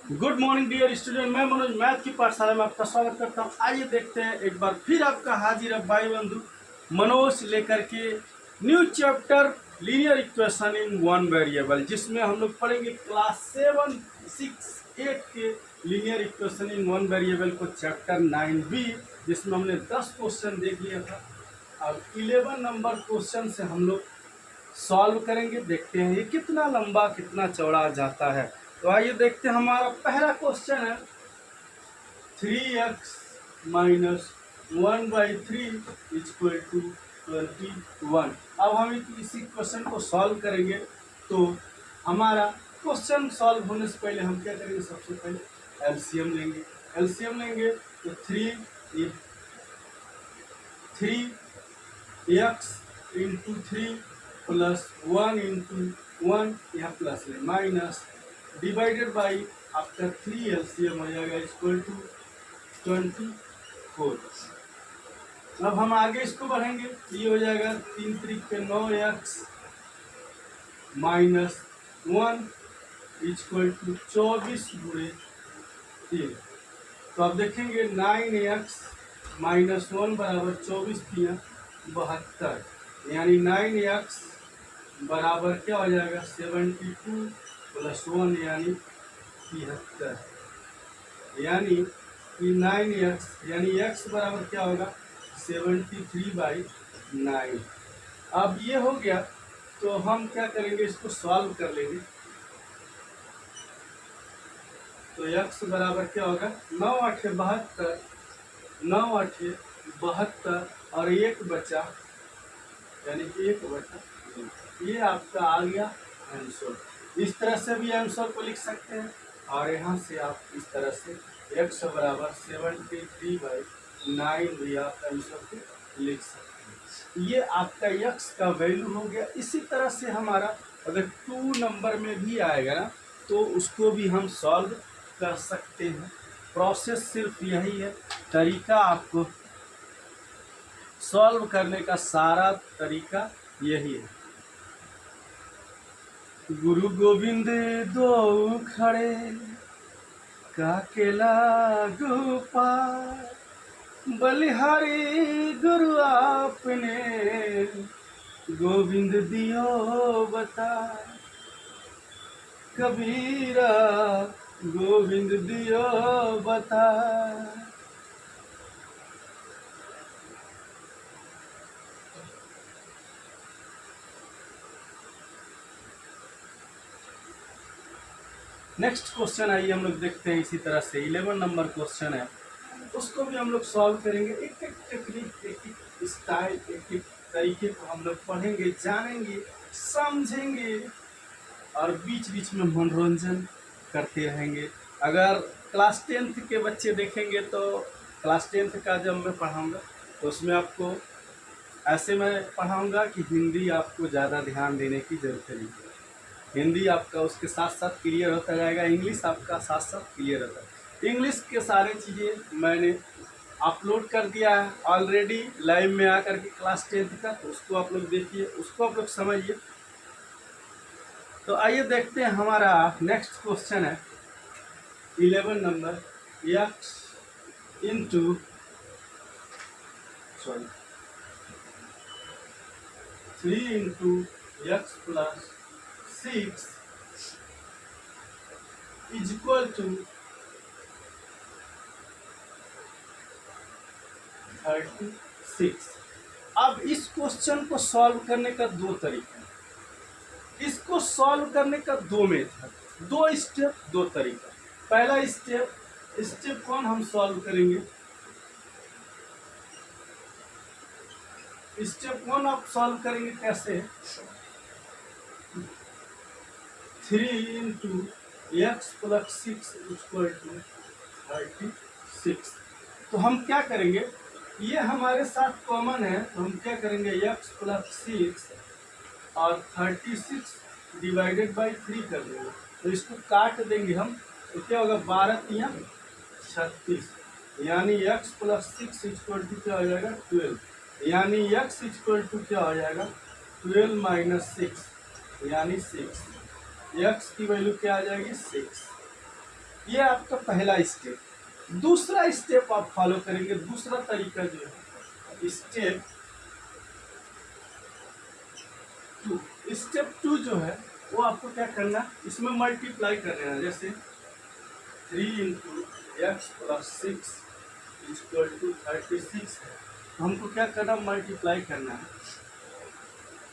Good morning dear student. मैं Manoj math की पाठशाला में आपका स्वागत करता हूं। आइए देखते हैं एक बार फिर आपका हाजिर है भाई बंधु मनोज लेकर के new chapter linear equation in one variable, जिसमें हम लोग पढ़ेंगे क्लास 7, 6, 8 के linear equation in one variable को चैप्टर 9B, जिसमें हमने 10 क्वेश्चन देख लिया था। अब 11 नंबर क्वेश्चन से हम लोग सॉल्व करेंगे। देखते हैं ये कितना लंबा कितना चौड़ा जाता है। तो आइए देखते हैं। हमारा पहला क्वेश्चन है 3x माइनस 1/3 इक्वल टू 21। अब हम इसी क्वेश्चन को सॉल्व करेंगे। तो हमारा क्वेश्चन सॉल्व होने से पहले हम क्या करेंगे, सबसे पहले एलसीएम लेंगे। एलसीएम लेंगे तो 3x इंटू 3 प्लस 1 इंटू 1, यहाँ प्लस है, माइनस डिवाइडेड बाई आपका 3 एलसीएम हो जाएगा इक्वल टू 24। अब हम आगे इसको बढ़ेंगे, ये हो जाएगा 3 3 पे 9x माइनस 1 इक्वल टू 24 गुणे 3। तो अब देखेंगे 9x माइनस 1 बराबर 24 3 72, यानी 9x बराबर क्या हो जाएगा 72 प्लस 1 यानी 73, यानी कि 9x यानी x बराबर क्या होगा 73/9। अब ये हो गया तो हम क्या करेंगे, इसको सॉल्व कर लेंगे। तो x बराबर क्या होगा 9 8 72, 9 8 72 और एक बचा, यानी 1/2। ये आपका आ गया आंसर। इस तरह से भी आंसर को लिख सकते हैं और यहाँ से आप इस तरह से x बराबर 73/9 भी आप आंसर को लिख सकते हैं। ये आपका x का वैल्यू हो गया। इसी तरह से हमारा अगर 2 नंबर में भी आएगा ना, तो उसको भी हम सॉल्व कर सकते हैं। प्रोसेस सिर्फ यही है, तरीका आपको सॉल्व करने का सारा तरीका यही है। गुरु गोविंद दो खड़े काकेला गोपाल, बलिहारी गुरु आपने गोविंद दियो बता, कबीरा गोविंद दियो बता। नेक्स्ट क्वेश्चन आइए हम लोग देखते हैं। इसी तरह से 11 नंबर क्वेश्चन है, उसको भी हम लोग सॉल्व करेंगे। एक एक टेक्निक, एक एक स्टाइल, एक एक तरीके को हम लोग पढ़ेंगे, जानेंगे, समझेंगे और बीच बीच में मनोरंजन करते रहेंगे। अगर क्लास 10th के बच्चे देखेंगे तो क्लास 10th का जब मैं पढ़ाऊँगा तो उसमें आपको ऐसे मैं पढ़ाऊँगा कि हिंदी आपको ज़्यादा ध्यान देने की ज़रूरत नहीं है। हिंदी आपका उसके साथ साथ क्लियर होता जाएगा, इंग्लिश आपका साथ साथ क्लियर होता है। इंग्लिश के सारे चीज़ें मैंने अपलोड कर दिया है ऑलरेडी लाइव में आकर के क्लास 10th का, तो उसको आप लोग देखिए, उसको आप लोग समझिए। तो आइए देखते हैं। हमारा नेक्स्ट क्वेश्चन है 11 number, x into 3 into x plus 6 is equal to 36। अब इस क्वेश्चन को सॉल्व करने का दो तरीका है। इसको सॉल्व करने का दो मेथड, दो स्टेप, दो तरीका। पहला स्टेप 1 हम सॉल्व करेंगे। स्टेप 1 आप सॉल्व करेंगे कैसे, 3 into x plus 6 equal to 36। तो हम क्या करेंगे, ये हमारे साथ कॉमन है, तो हम क्या करेंगे x प्लस 6 और 36 डिवाइडेड बाई 3 कर देंगे। तो इसको काट देंगे हम, तो क्या होगा 12 3 36, यानी x प्लस 6 इक्वल टू क्या हो जाएगा 12, यानी x इक्वल टू क्या हो जाएगा 12 माइनस 6 यानी 6। x की वैल्यू क्या आ जाएगी 6। ये आपका पहला स्टेप। दूसरा स्टेप आप फॉलो करेंगे, दूसरा तरीका जो है स्टेप टू। स्टेप टू जो है वो आपको क्या करना है, इसमें मल्टीप्लाई कर लेना। जैसे 3 into x plus 6 equal to 36 है, तो हमको क्या करना, मल्टीप्लाई करना है।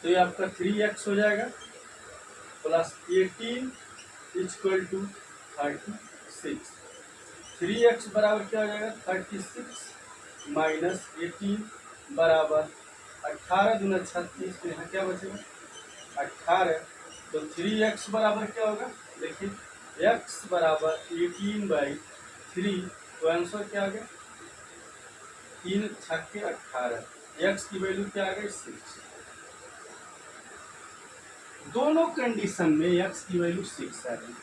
तो ये आपका 3x हो जाएगा प्लस 18 इक्वल टू 36। 3x बराबर क्या हो जाएगा, 36 माइनस 18 बराबर 18 दूना 36। तो यहाँ क्या बचेगा 18। तो 3x बराबर क्या होगा, देखिए x बराबर 18/3। तो आंसर क्या आ गया, 3 छक्के 18। x की वैल्यू क्या आ गई 6। दोनों कंडीशन में x की वैल्यू 6 आ गई।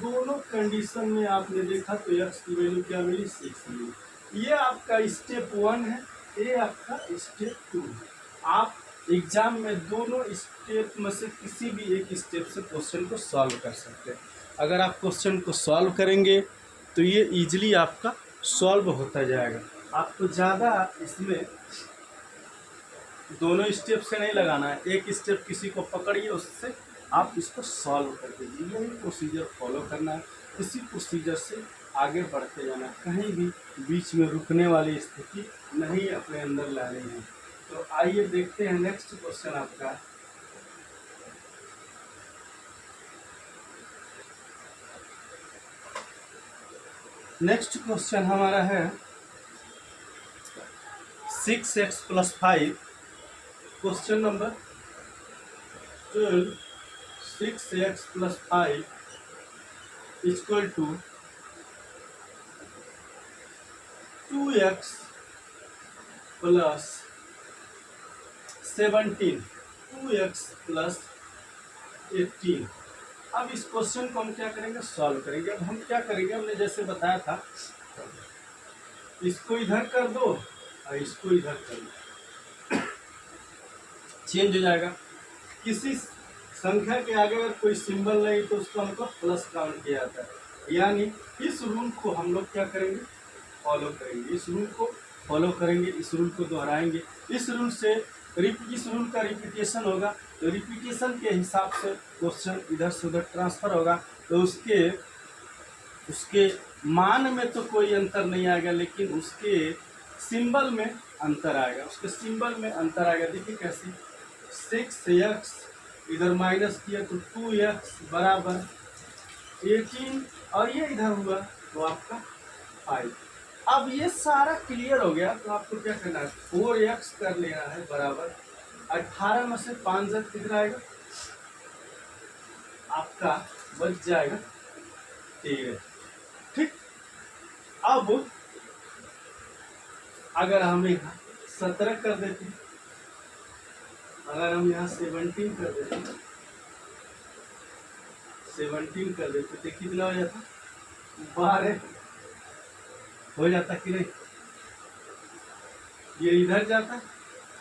दोनों कंडीशन में आपने देखा तो x की वैल्यू क्या मिली, 6 मिली। ये आपका स्टेप 1 है, ये आपका स्टेप 2 है। आप एग्जाम में दोनों स्टेप में से किसी भी एक स्टेप से क्वेश्चन को सॉल्व कर सकते हैं। अगर आप क्वेश्चन को सॉल्व करेंगे तो ये इजीली आपका सॉल्व होता जाएगा। आपको ज़्यादा इसमें दोनों स्टेप से नहीं लगाना है, एक स्टेप किसी को पकड़िए, उससे आप इसको सॉल्व कर दीजिए। यही प्रोसीजर फॉलो करना है, इसी प्रोसीजर से आगे बढ़ते जाना है, कहीं भी बीच में रुकने वाली स्थिति नहीं अपने अंदर लानी है। तो आइए देखते हैं नेक्स्ट क्वेश्चन आपका। नेक्स्ट क्वेश्चन हमारा है 6x + 5। Question number 12, 6x + 5 equal to 2x + 17, 2x + 18। अब इस क्वेश्चन को हम क्या करेंगे, सॉल्व करेंगे। अब हम क्या करेंगे, हमने जैसे बताया था, इसको इधर कर दो और इसको इधर कर दो, चेंज हो जाएगा। किसी संख्या के आगे अगर कोई सिंबल नहीं तो उसको हमको प्लस काउंट किया जाता है। यानी इस रूल को हम लोग क्या करेंगे, फॉलो करेंगे। इस रूल को फॉलो करेंगे, इस रूल को दोहराएंगे। इस रूल से इस रूल का रिपीटेशन होगा, तो रिपीटेशन के हिसाब से क्वेश्चन इधर से उधर ट्रांसफर होगा। तो उसके मान में तो कोई अंतर नहीं आएगा, लेकिन उसके सिंबल में अंतर आएगा। उसके सिंबल में अंतर आएगा। देखिए कैसे, 6x इधर माइनस किया तो 2x बराबर 18, और ये इधर हुआ तो आपका 5। अब ये सारा क्लियर हो गया तो आपको क्या करना है, 4x कर लेना है बराबर 18 में से 5 जब कितना आएगा, आपका बच जाएगा 13। ठीक। अब अगर हम यहाँ 17 कर देते, अगर हम यहाँ 17 कर देते, 17 कर देते तो कितना हो जाता, 12 हो जाता कि नहीं। ये इधर जाता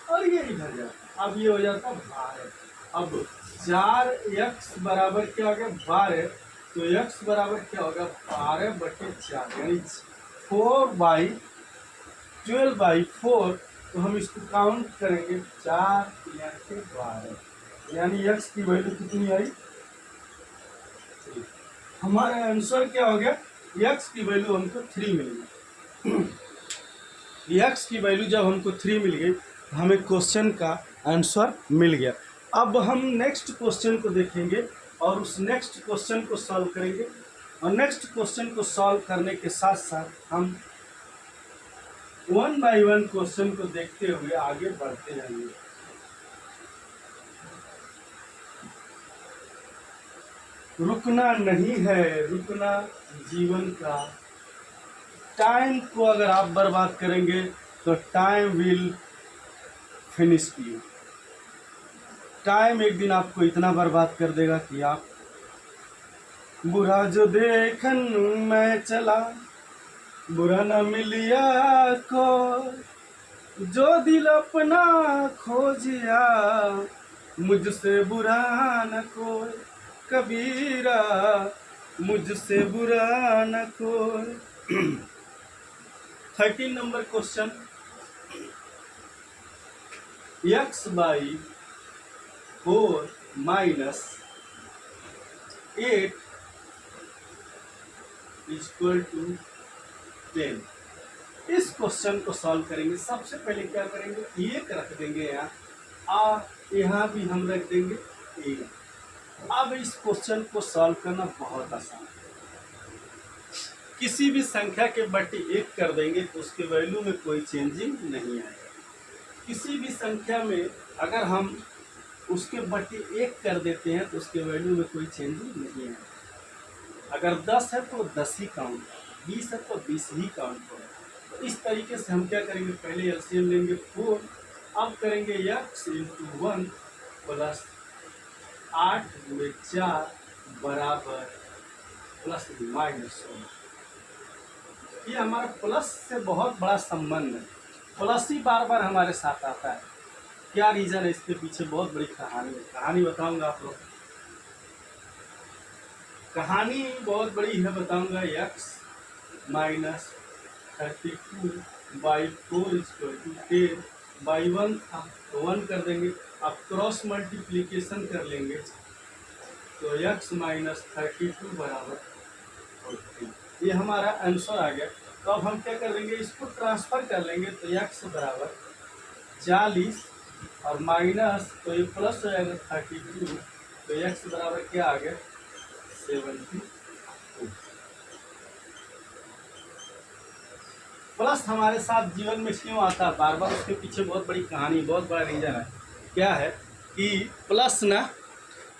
और ये इधर जाता, अब ये हो जाता 12। अब 4x बराबर क्या हो गया, 12। तो x बराबर क्या होगा, 12/4, यानी 4/12/4। तो हम इसको काउंट करेंगे, 4 × 12, यानी x की वैल्यू कितनी आई, 3। हमारा आंसर क्या हो गया, x की वैल्यू हमको 3 मिल गई। x की वैल्यू जब हमको 3 मिल गई, हमें क्वेश्चन का आंसर मिल गया। अब हम नेक्स्ट क्वेश्चन को देखेंगे और उस नेक्स्ट क्वेश्चन को सॉल्व करेंगे, और नेक्स्ट क्वेश्चन को सॉल्व करने के साथ साथ हम 1 बाय 1 क्वेश्चन को देखते हुए आगे बढ़ते जाएंगे। रुकना नहीं है, रुकना जीवन का। टाइम को अगर आप बर्बाद करेंगे तो time will finish you. Time एक दिन आपको इतना बर्बाद कर देगा कि आप, बुरा जो देखन मैं चला, बुरा न मिलिया को, जो दिल अपना खोजिया, मुझसे बुरा न कोई। कबीरा मुझसे बुरा न कोई। 13 number question, x by 4 minus 8 equal to 10। इस क्वेश्चन को सॉल्व करेंगे। सबसे पहले क्या करेंगे, एक रख देंगे यहाँ और यहाँ भी हम रख देंगे एक। अब इस क्वेश्चन को सॉल्व करना बहुत आसान है। किसी भी संख्या के बटे एक कर देंगे तो उसके वैल्यू में कोई चेंजिंग नहीं आएगा। किसी भी संख्या में अगर हम उसके बटे एक कर देते हैं तो उसके वैल्यू में कोई चेंजिंग नहीं आएगा। अगर 10 है तो 10 ही काउंट, 20 है तो 20 ही काउंट होगा। तो इस तरीके से हम क्या करेंगे, पहले एलसीएम लेंगे 4, अब करेंगे x इंटू 1 प्लस 8 गुणे 4 बराबर प्लस माइनस 1। ये हमारा प्लस से बहुत बड़ा संबंध है, प्लस ही बार बार हमारे साथ आता है। क्या रीज़न है इसके पीछे, बहुत बड़ी कहानी है। कहानी बताऊंगा आप लोग, कहानी बहुत बड़ी है, बताऊंगा। x minus 32 by 4 equal to 10 by 1 था तो 1 कर देंगे। अब क्रॉस मल्टीप्लीकेशन कर लेंगे तो x माइनस 32 बराबर 40। ये हमारा आंसर आ गया। तो अब हम क्या कर देंगे, इसको ट्रांसफर कर लेंगे तो x बराबर 40 और माइनस तो ये प्लस हो जाएगा 32, तो x बराबर क्या आ गया 72। प्लस हमारे साथ जीवन में क्यों आता है बार बार, उसके पीछे बहुत बड़ी कहानी, बहुत बड़ा रीज़न है। क्या है कि प्लस ना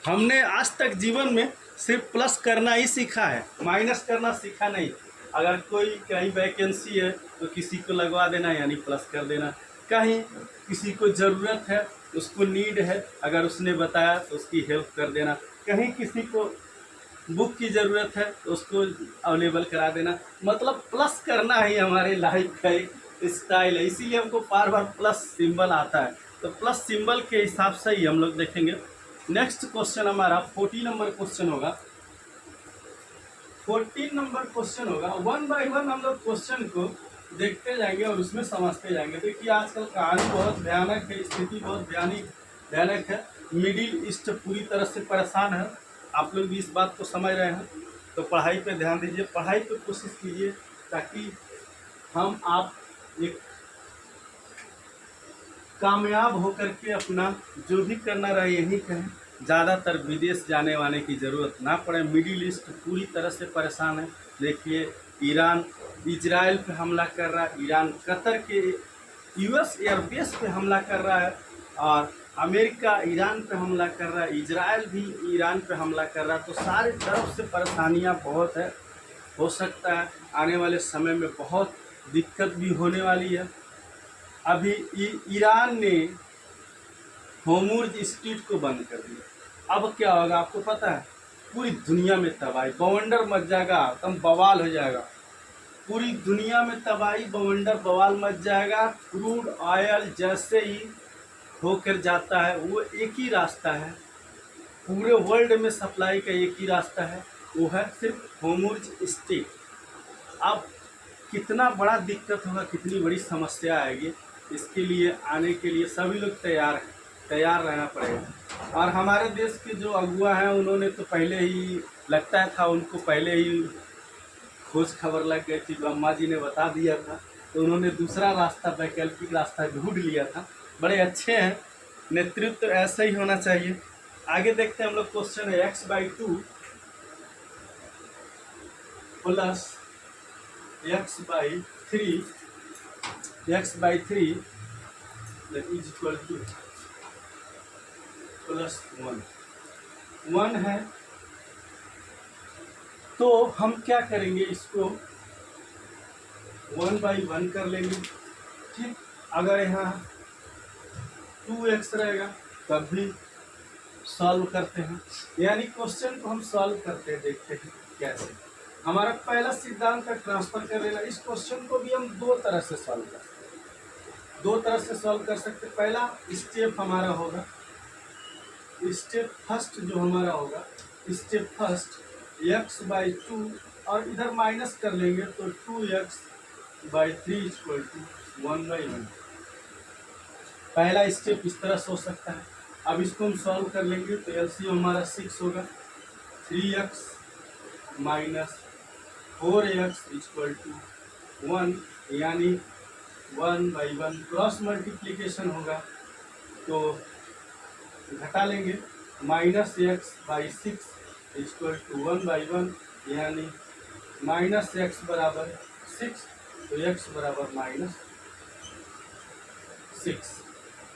हमने आज तक जीवन में सिर्फ प्लस करना ही सीखा है, माइनस करना सीखा नहीं। अगर कोई कहीं वैकेंसी है तो किसी को लगवा देना यानी प्लस कर देना, कहीं किसी को ज़रूरत है, उसको नीड है, अगर उसने बताया तो उसकी हेल्प कर देना, कहीं किसी को बुक की ज़रूरत है तो उसको अवेलेबल करा देना। मतलब प्लस करना ही हमारे लाइफ का एक स्टाइल है, इसीलिए हमको बार बार प्लस सिंबल आता है। तो प्लस सिंबल के हिसाब से ही हम लोग देखेंगे। नेक्स्ट क्वेश्चन हमारा 14 नंबर क्वेश्चन होगा। 14 नंबर क्वेश्चन होगा, 1 बाई 1 हम लोग क्वेश्चन को देखते जाएंगे और उसमें समझते जाएंगे। देखिए आजकल कहानी बहुत भयानक है, स्थिति बहुत भयानक है। मिडिल ईस्ट पूरी तरह से परेशान है। आप लोग भी इस बात को समझ रहे हैं, तो पढ़ाई पे ध्यान दीजिए, पढ़ाई पे कोशिश कीजिए ताकि हम आप एक कामयाब होकर के अपना जो भी करना रहे यही करें। ज़्यादातर विदेश जाने वाने की ज़रूरत ना पड़े। मिडिल ईस्ट पूरी तरह से परेशान है। देखिए ईरान इजराइल पे हमला कर रहा है, ईरान कतर के यूएस एयरबेस पे हमला कर रहा है, और अमेरिका ईरान पे हमला कर रहा है, इजराइल भी ईरान पे हमला कर रहा है। तो सारी तरफ से परेशानियां बहुत है। हो सकता है आने वाले समय में बहुत दिक्कत भी होने वाली है। अभी ईरान ने होर्मुज़ स्ट्रेट को बंद कर दिया। अब क्या होगा आपको पता है, पूरी दुनिया में तबाही, बवंडर मच जाएगा, एकदम बवाल हो जाएगा। पूरी दुनिया में तबाही, बवंडर बवाल मच जाएगा। क्रूड ऑयल जैसे ही होकर जाता है, वो एक ही रास्ता है, पूरे वर्ल्ड में सप्लाई का एक ही रास्ता है, वो है सिर्फ होर्मुज़ स्ट्रेट। अब कितना बड़ा दिक्कत होगा, कितनी बड़ी समस्या आएगी, इसके लिए आने के लिए सभी लोग तैयार रहना पड़ेगा। और हमारे देश के जो अगुआ हैं उन्होंने तो पहले ही, लगता था उनको पहले ही खोज खबर लग गई थी, ब्रह्मा जी ने बता दिया था, तो उन्होंने दूसरा रास्ता, वैकल्पिक रास्ता ढूंढ लिया था। बड़े अच्छे हैं, नेतृत्व तो ऐसा ही होना चाहिए। आगे देखते हैं हम लोग। क्वेश्चन है x/2 plus x/3 is equal to +1 है। तो हम क्या करेंगे, इसको 1 बाई 1 कर लेंगे। ठीक, अगर यहाँ 2x रहेगा तब भी सॉल्व करते हैं, यानी क्वेश्चन को हम सॉल्व करते हैं, देखते हैं कैसे। हमारा पहला सिद्धांत का ट्रांसफर कर लेना। इस क्वेश्चन को भी हम दो तरह से सॉल्व कर सकते हैं। पहला स्टेप हमारा होगा, स्टेप फर्स्ट जो हमारा होगा, step first x by two, और इधर माइनस कर लेंगे तो 2x/3 इक्वल टू 1/1। पहला स्टेप इस तरह से हो सकता है। अब इसको हम सॉल्व कर लेंगे तो एलसीएम हमारा 6 होगा। 3x minus 4x equal to 1, यानी 1/1। क्रॉस मल्टीप्लीकेशन होगा तो घटा लेंगे, -x/6 इक्वल टू 1/1, यानी -x बराबर 6, तो x बराबर -6।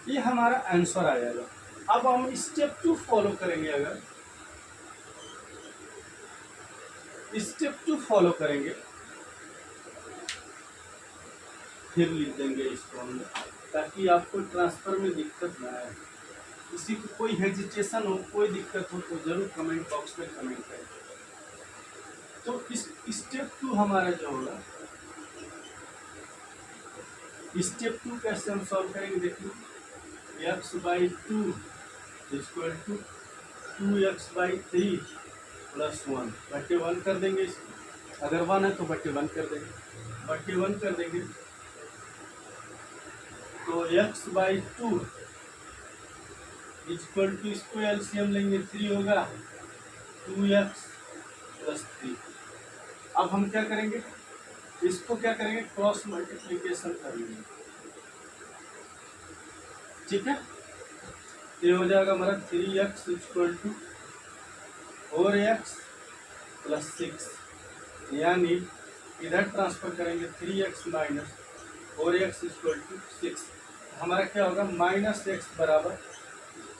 ये हमारा आंसर आ जाएगा। अब हम स्टेप 2 फॉलो करेंगे। अगर स्टेप 2 फॉलो करेंगे, फिर लिख देंगे इसको हम, ताकि आपको ट्रांसफर में दिक्कत ना आए। किसी को कोई हेजिटेशन हो, कोई दिक्कत हो तो जरूर कमेंट बॉक्स में कमेंट करें। तो इस स्टेप 2 हमारा जो होगा, स्टेप 2 कैसे हम सॉल्व करेंगे देखिए। x/2 equal to 2x/3 plus 1 बटे 1 कर देंगे इसको। अगर 1 है तो बटे 1 कर देंगे, बटे 1 कर देंगे तो x/2 इक्वल टू, इसको एलसीएम लेंगे 3 होगा, 2x प्लस 3। अब हम क्या करेंगे, इसको क्या करेंगे, क्रॉस मल्टीप्लीकेशन कर लेंगे। ठीक है, ये हो जाएगा हमारा 3x equal to 4x plus 6, यानी इधर ट्रांसफर करेंगे 3x minus 4x equal to 6। हमारा क्या होगा, -x बराबर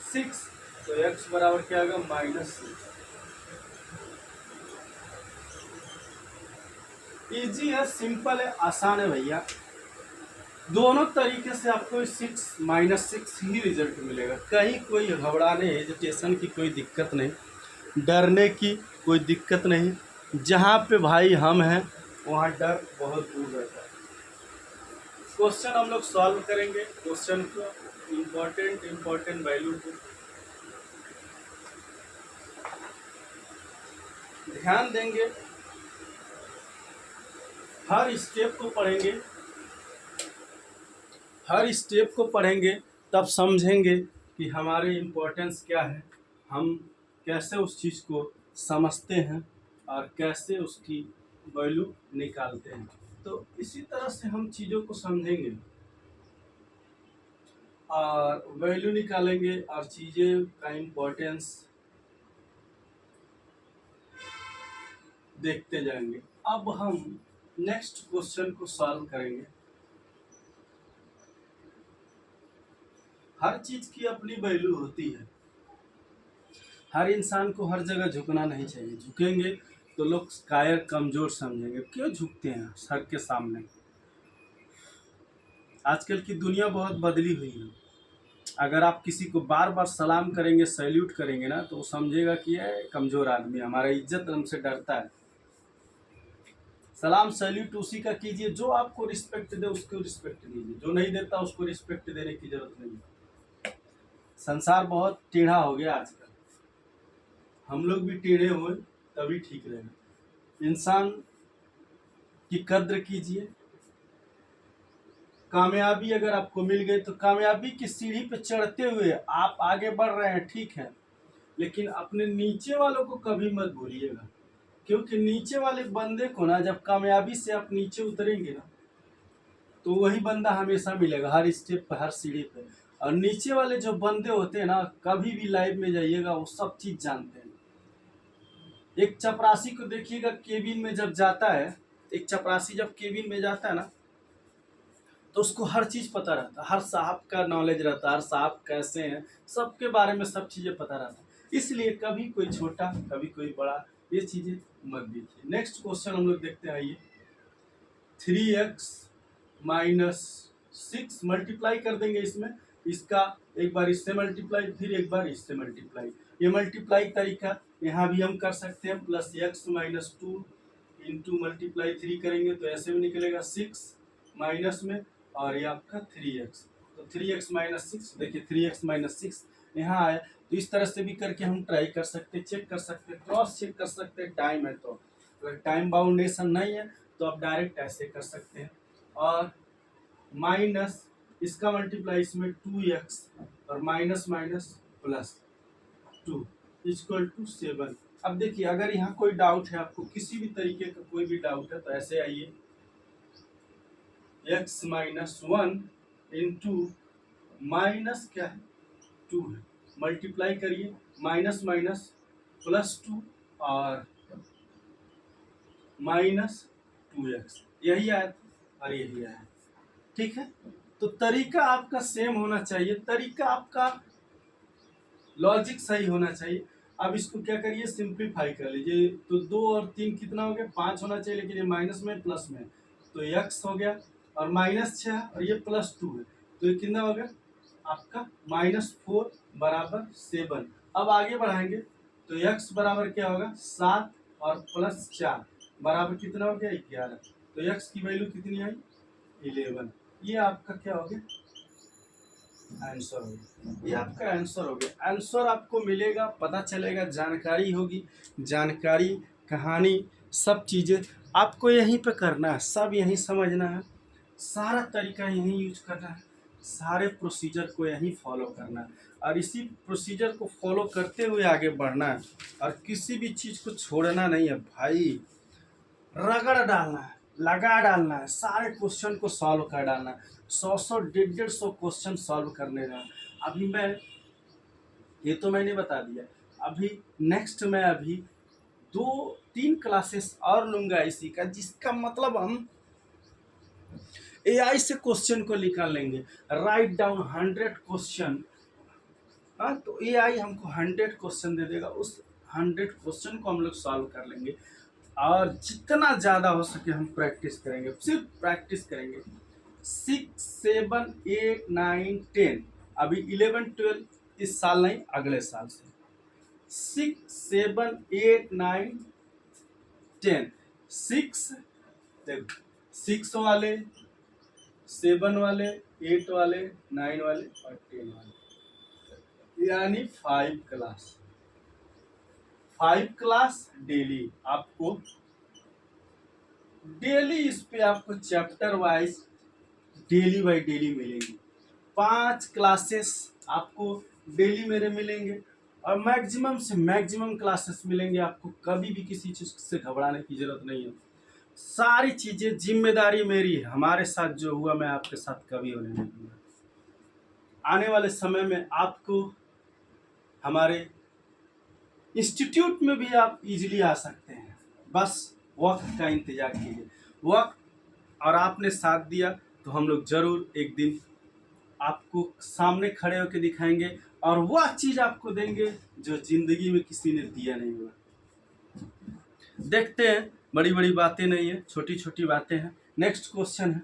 6, तो x बराबर क्या होगा, -6। इजी है, सिंपल है, आसान है भैया। दोनों तरीके से आपको 6 -6 ही रिजल्ट मिलेगा। कहीं कोई घबराने हेजिटेशन की कोई दिक्कत नहीं, डरने की कोई दिक्कत नहीं। जहाँ पे भाई हम हैं वहाँ डर बहुत दूर रहता है। क्वेश्चन हम लोग सॉल्व करेंगे, क्वेश्चन को इम्पोर्टेंट वैल्यू को ध्यान देंगे, हर स्टेप को पढ़ेंगे, हर स्टेप को पढ़ेंगे, तब समझेंगे कि हमारे इम्पोर्टेंस क्या है, हम कैसे उस चीज़ को समझते हैं और कैसे उसकी वैल्यू निकालते हैं। तो इसी तरह से हम चीज़ों को समझेंगे और वैल्यू निकालेंगे और चीज़ें का इम्पोर्टेंस देखते जाएंगे। अब हम नेक्स्ट क्वेश्चन को सॉल्व करेंगे। हर चीज़ की अपनी वैल्यू होती है, हर इंसान को हर जगह झुकना नहीं चाहिए। झुकेंगे तो लोग कायर कमज़ोर समझेंगे। क्यों झुकते हैं सर के सामने? आजकल की दुनिया बहुत बदली हुई है। अगर आप किसी को बार बार सलाम करेंगे, सैल्यूट करेंगे ना, तो वो समझेगा कि ये कमज़ोर आदमी, हमारा इज्जत हमसे डरता है। सलाम सैल्यूट उसी का कीजिए जो आपको रिस्पेक्ट दे, उसको रिस्पेक्ट दीजिए। जो नहीं देता उसको रिस्पेक्ट देने की जरूरत नहीं। संसार बहुत टेढ़ा हो गया आजकल, हम लोग भी टेढ़े हुए तभी ठीक रहेगा। इंसान की कद्र कीजिए। कामयाबी अगर आपको मिल गई तो कामयाबी की सीढ़ी पे चढ़ते हुए आप आगे बढ़ रहे हैं, ठीक है, लेकिन अपने नीचे वालों को कभी मत भूलिएगा। क्योंकि नीचे वाले बंदे को ना, जब कामयाबी से आप नीचे उतरेंगे ना, तो वही बंदा हमेशा मिलेगा, हर स्टेप पर, हर सीढ़ी पे। और नीचे वाले जो बंदे होते हैं ना, कभी भी लाइफ में जाइएगा वो सब चीज़ जानते हैं। एक चपरासी को देखिएगा केबिन में जब जाता है, एक चपरासी जब केबिन में जाता है ना, तो उसको हर चीज़ पता रहता है, हर साहब का नॉलेज रहता है, हर साहब कैसे हैं, सबके बारे में सब चीज़ें पता रहता है। इसलिए कभी कोई छोटा कभी कोई बड़ा, ये चीज़ें मत देखिए। नेक्स्ट क्वेश्चन हम लोग देखते हैं, आइए। 3x माइनस 6 मल्टीप्लाई कर देंगे इसमें, इसका एक बार इससे मल्टीप्लाई, फिर एक बार इससे मल्टीप्लाई। ये मल्टीप्लाई तरीका यहाँ भी हम कर सकते हैं। Plus x minus 2 into multiply 3 करेंगे तो ऐसे में निकलेगा 6 माइनस में, और ये आपका 3x। तो 3x माइनस 6, देखिए 3x माइनस 6 यहाँ आए, तो इस तरह से भी करके हम ट्राई कर सकते हैं, चेक कर सकते हैं, क्रॉस चेक कर सकते हैं टाइम है तो। अगर टाइम बाउंडेशन नहीं है तो आप डायरेक्ट ऐसे कर सकते हैं। और माइनस इसका मल्टीप्लाई इसमें 2x और minus minus plus 2 equal to 7। अब देखिए अगर यहाँ कोई डाउट है आपको, किसी भी तरीके का कोई भी डाउट है तो ऐसे आइए, x माइनस 1 इंटू माइनस क्या है 2 है, मल्टीप्लाई करिए माइनस माइनस प्लस 2 और माइनस 2x, यही आया था और यही आया, ठीक है। तो तरीका आपका सेम होना चाहिए, तरीका आपका लॉजिक सही होना चाहिए। अब इसको क्या करिए, सिंप्लीफाई कर लीजिए। तो 2 और 3 कितना हो गया, 5 होना चाहिए, लेकिन ये माइनस में प्लस में, तो x हो गया और माइनस 6 और ये प्लस 2 है, तो ये कितना हो गया आपका -4 बराबर 7। अब आगे बढ़ाएंगे तो x बराबर क्या होगा 7 और प्लस 4 बराबर कितना हो गया 11। तो x की वैल्यू कितनी आई 11। ये आपका क्या हो गया आंसर हो गया, ये आपका आंसर हो गया। आंसर आपको मिलेगा, पता चलेगा, जानकारी होगी, जानकारी कहानी सब चीज़ें आपको यहीं पे करना है, सब यहीं समझना है, सारा तरीका यहीं यूज करना है, सारे प्रोसीजर को यहीं फॉलो करना है और इसी प्रोसीजर को फॉलो करते हुए आगे बढ़ना है और किसी भी चीज़ को छोड़ना नहीं है भाई, रगड़ डालना है, लगा डालना है, सारे क्वेश्चन को सॉल्व कर डालना है। 100 150 क्वेश्चन सॉल्व करने का। अभी मैं ये तो मैंने बता दिया, अभी नेक्स्ट मैं अभी 2-3 क्लासेस और लूँगा इसी का, जिसका मतलब हम AI से क्वेश्चन को निकाल लेंगे। राइट डाउन 100 क्वेश्चन, हाँ तो AI हमको 100 क्वेश्चन दे देगा, उस 100 क्वेश्चन को हम लोग सॉल्व कर लेंगे और जितना ज़्यादा हो सके हम प्रैक्टिस करेंगे, सिर्फ प्रैक्टिस करेंगे। 6, 7, 8, 9, 10, अभी 11, 12 इस साल नहीं अगले साल से। 6, 7, 8, 9, 10, 6 देखो 6 वाले, 7 वाले, 8 वाले, 9 वाले और 10 वाले, यानी 5 क्लास, 5 क्लास डेली आपको, डेली इस पे आपको chapter wise daily by daily मिलेंगी। 5 क्लासेस आपको डेली मेरे मिलेंगे और मैक्सिमम से मैक्सिमम क्लासेस मिलेंगे आपको, कभी भी किसी चीज़ से घबराने की जरूरत नहीं है। सारी चीज़ें जिम्मेदारी मेरी है, हमारे साथ जो हुआ मैं आपके साथ कभी होने नहीं दूंगा। आने वाले समय में आपको हमारे इंस्टीट्यूट में भी आप इजीली आ सकते हैं, बस वक्त का इंतजार कीजिए। वक्त और आपने साथ दिया तो हम लोग ज़रूर एक दिन आपको सामने खड़े होकर दिखाएंगे और वह चीज़ आपको देंगे जो ज़िंदगी में किसी ने दिया नहीं हुआ। देखते हैं, बड़ी बड़ी बातें नहीं है, छोटी छोटी बातें हैं। नेक्स्ट क्वेश्चन है,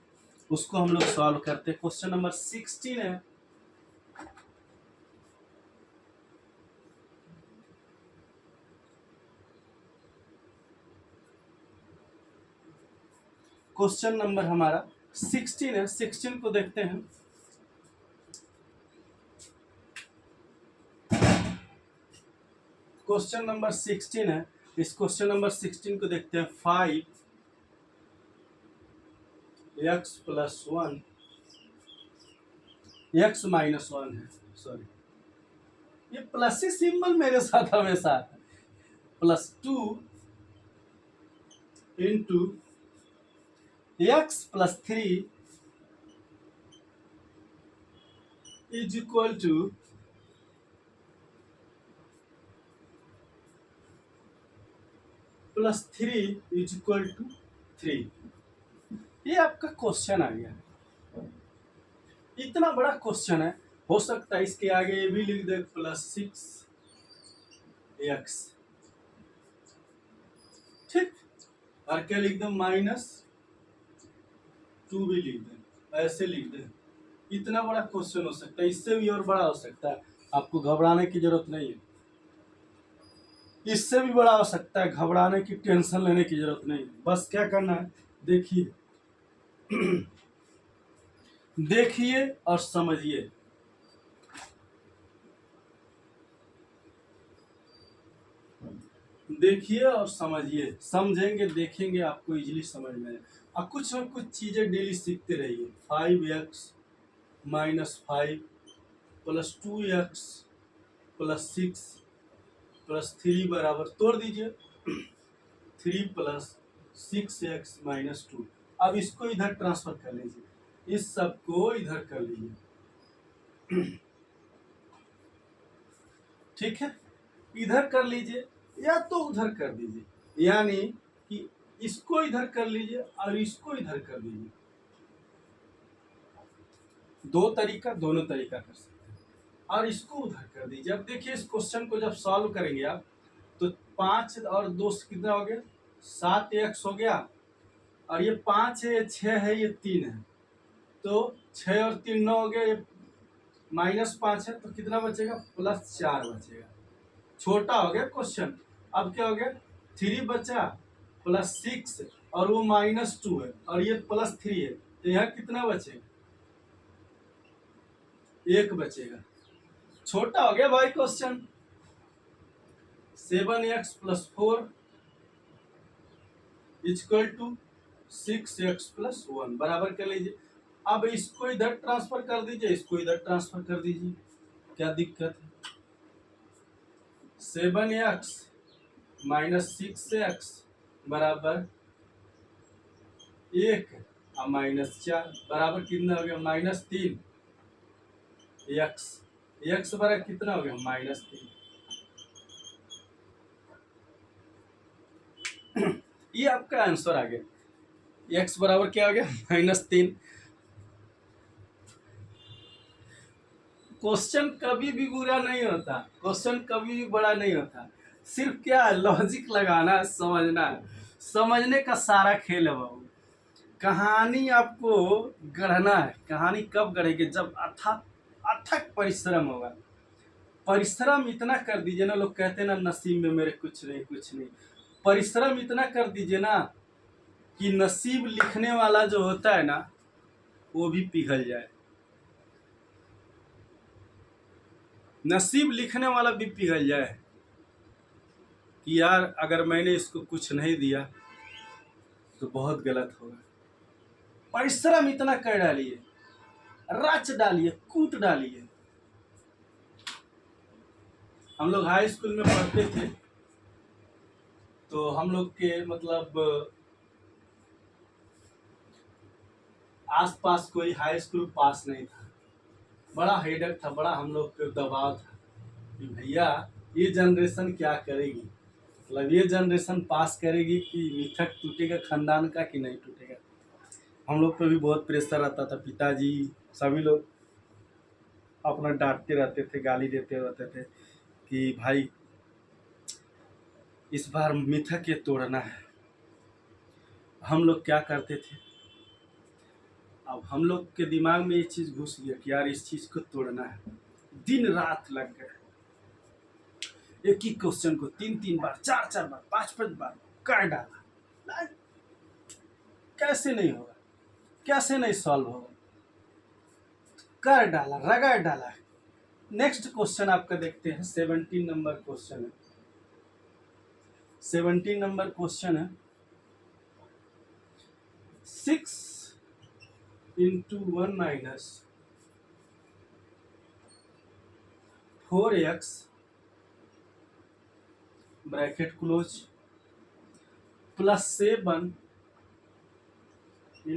उसको हम लोग सॉल्व करते हैं। क्वेश्चन नंबर 16 है। क्वेश्चन नंबर हमारा 16 है। 16 को देखते हैं। क्वेश्चन नंबर 16 है। इस क्वेश्चन नंबर 16 को देखते हैं। 5x + 1 x - 1 है, सॉरी ये प्लस ही सिंबल मेरे साथ हमेशा, +2 into x + 3 is equal to +3 is equal to 3। ये आपका क्वेश्चन आ गया, इतना बड़ा क्वेश्चन है। हो सकता है इसके आगे ये भी लिख दे +6x, ठीक, और क्या लिख दो -2 भी लिख दे, ऐसे लिख दे। इतना बड़ा क्वेश्चन हो सकता है, इससे भी और बड़ा हो सकता है, आपको घबराने की जरूरत नहीं है। इससे भी बड़ा हो सकता है, घबराने की टेंशन लेने की जरूरत नहीं है। बस क्या करना है, देखिए देखिए और समझिए। देखिए और समझिए, समझेंगे देखेंगे आपको इजीली समझ में आए। और कुछ न कुछ चीज़ें डेली सीखते रहिए। 5x-5 +2x +6 +3 बराबर तोड़ दीजिए। 3 + 6x-2। अब इसको इधर ट्रांसफर कर लीजिए, इस सब को इधर कर लीजिए। ठीक है, इधर कर लीजिए या तो उधर कर दीजिए, यानी कि इसको इधर कर लीजिए और इसको इधर कर दीजिए। दोनों तरीका कर सकते हैं। और इसको उधर कर दीजिए। अब देखिए इस क्वेश्चन को जब सॉल्व करेंगे आप, तो 5 और 2 से कितना हो गया, 7x हो गया। और ये 5 है, ये 6 है, ये 3 है, तो 6 और 3 9 हो गया। ये -5 है, तो कितना बचेगा, +4 बचेगा। छोटा हो गया क्वेश्चन। अब क्या हो गया, 3 बचा +6 और वो -2 है और ये +3 है, तो यहाँ कितना बचेगा, 1 बचेगा। छोटा हो गया भाई क्वेश्चन। 7x + 4 = 6x + 1 बराबर कर लीजिए। अब इसको इधर ट्रांसफर कर दीजिए, इसको इधर ट्रांसफर कर दीजिए, क्या दिक्कत है। 7x - 6x बराबर 1 और -4 बराबर कितना हो गया, -3। x बराबर कितना हो गया, -3। ये आपका आंसर आ गया। x बराबर क्या हो गया, -3। क्वेश्चन कभी भी बुरा नहीं होता, क्वेश्चन कभी भी बड़ा नहीं होता। सिर्फ क्या है, लॉजिक लगाना है, समझना है। समझने का सारा खेल है बाबू। कहानी आपको गढ़ना है। कहानी कब गढ़ेगी, जब अथक अथक परिश्रम होगा। परिश्रम इतना कर दीजिए ना, लोग कहते हैं ना नसीब में मेरे कुछ नहीं कुछ नहीं। परिश्रम इतना कर दीजिए ना कि नसीब लिखने वाला जो होता है ना, वो भी पिघल जाए। नसीब लिखने वाला भी पिघल जाए कि यार अगर मैंने इसको कुछ नहीं दिया तो बहुत गलत होगा। परिश्रम इतना कर डालिए, रच डालिए, कूट डालिए। हम लोग हाई स्कूल में पढ़ते थे, तो हम लोग के मतलब आसपास कोई हाई स्कूल पास नहीं था। बड़ा हेडक था, बड़ा हम लोग पे दबाव था कि भैया ये जनरेशन क्या करेगी, मतलब ये जनरेशन पास करेगी कि मिथक टूटेगा खानदान का कि नहीं टूटेगा। हम लोग पे भी बहुत प्रेशर रहता था, पिताजी सभी लोग अपना डांटते रहते थे, गाली देते रहते थे कि भाई इस बार मिथक ये तोड़ना है। हम लोग क्या करते थे, अब हम लोग के दिमाग में ये चीज़ घुस गया कि यार इस चीज़ को तोड़ना है। दिन रात लग गए, एक ही क्वेश्चन को 3 बार 4 बार 5 बार कर डाला। कैसे नहीं होगा, कैसे नहीं सॉल्व होगा, कर डाला, रगड़ डाला। नेक्स्ट क्वेश्चन आपका देखते हैं। 17 नंबर क्वेश्चन है। 17 नंबर क्वेश्चन है, 6 × 1 - 4x ब्रैकेट क्लोज +7 ×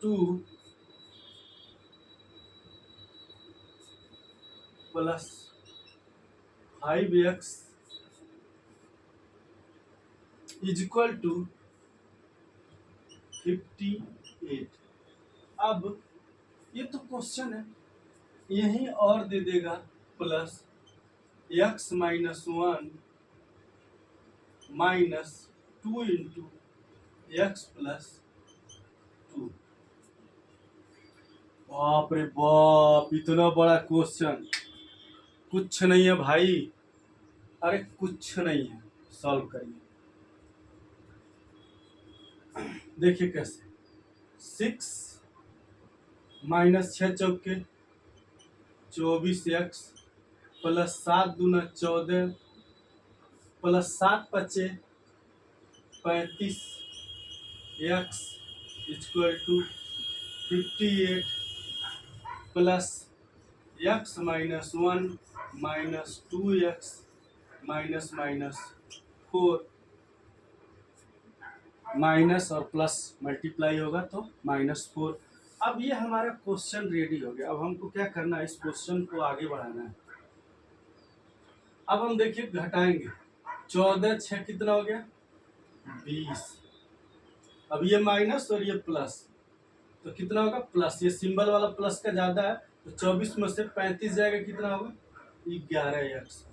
2 + 5x = 58। अब ये तो क्वेश्चन है, यही और दे देगा +x - 1 - 2 × x + 2। बाप रे बाप, इतना बड़ा क्वेश्चन। कुछ नहीं है भाई, अरे कुछ नहीं है, सॉल्व करिए। देखिए कैसे, 6 - 6 चौके 24x + 7 दूना 14 plus 7×5 = 35 x equal to 58 plus x minus 1 minus 2x minus minus 4 minus और प्लस मल्टीप्लाई होगा तो -4। अब ये हमारा क्वेश्चन रेडी हो गया। अब हमको क्या करना है, इस क्वेश्चन को आगे बढ़ाना है। अब हम देखिए घटाएंगे, 14 6 कितना हो गया 20। अब ये माइनस और ये प्लस तो कितना होगा प्लस, ये सिंबल वाला प्लस का ज्यादा है तो 24 में से 35 जाएगा, कितना होगा 11x।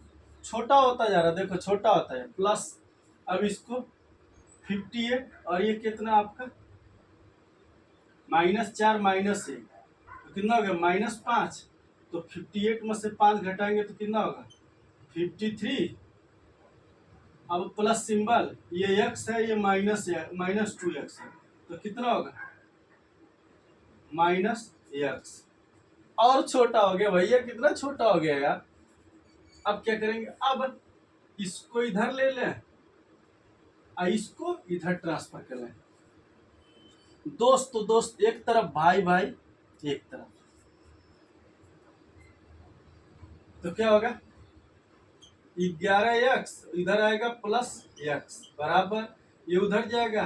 छोटा होता जा रहा है, देखो छोटा होता है प्लस। अब इसको 58 और ये कितना आपका -4 -1 तो कितना हो गया -5। तो 58 में से 5 घटाएंगे तो कितना होगा 53। अब प्लस सिंबल, ये x है, ये -2x है तो कितना होगा -x। और छोटा हो गया भैया, कितना छोटा हो गया यार। अब क्या करेंगे, अब इसको इधर ले लें और इसको इधर ट्रांसफर कर लें। दोस्त तो दोस्त एक तरफ, भाई भाई एक तरफ, तो क्या होगा 11x इधर आएगा प्लस x बराबर ये उधर जाएगा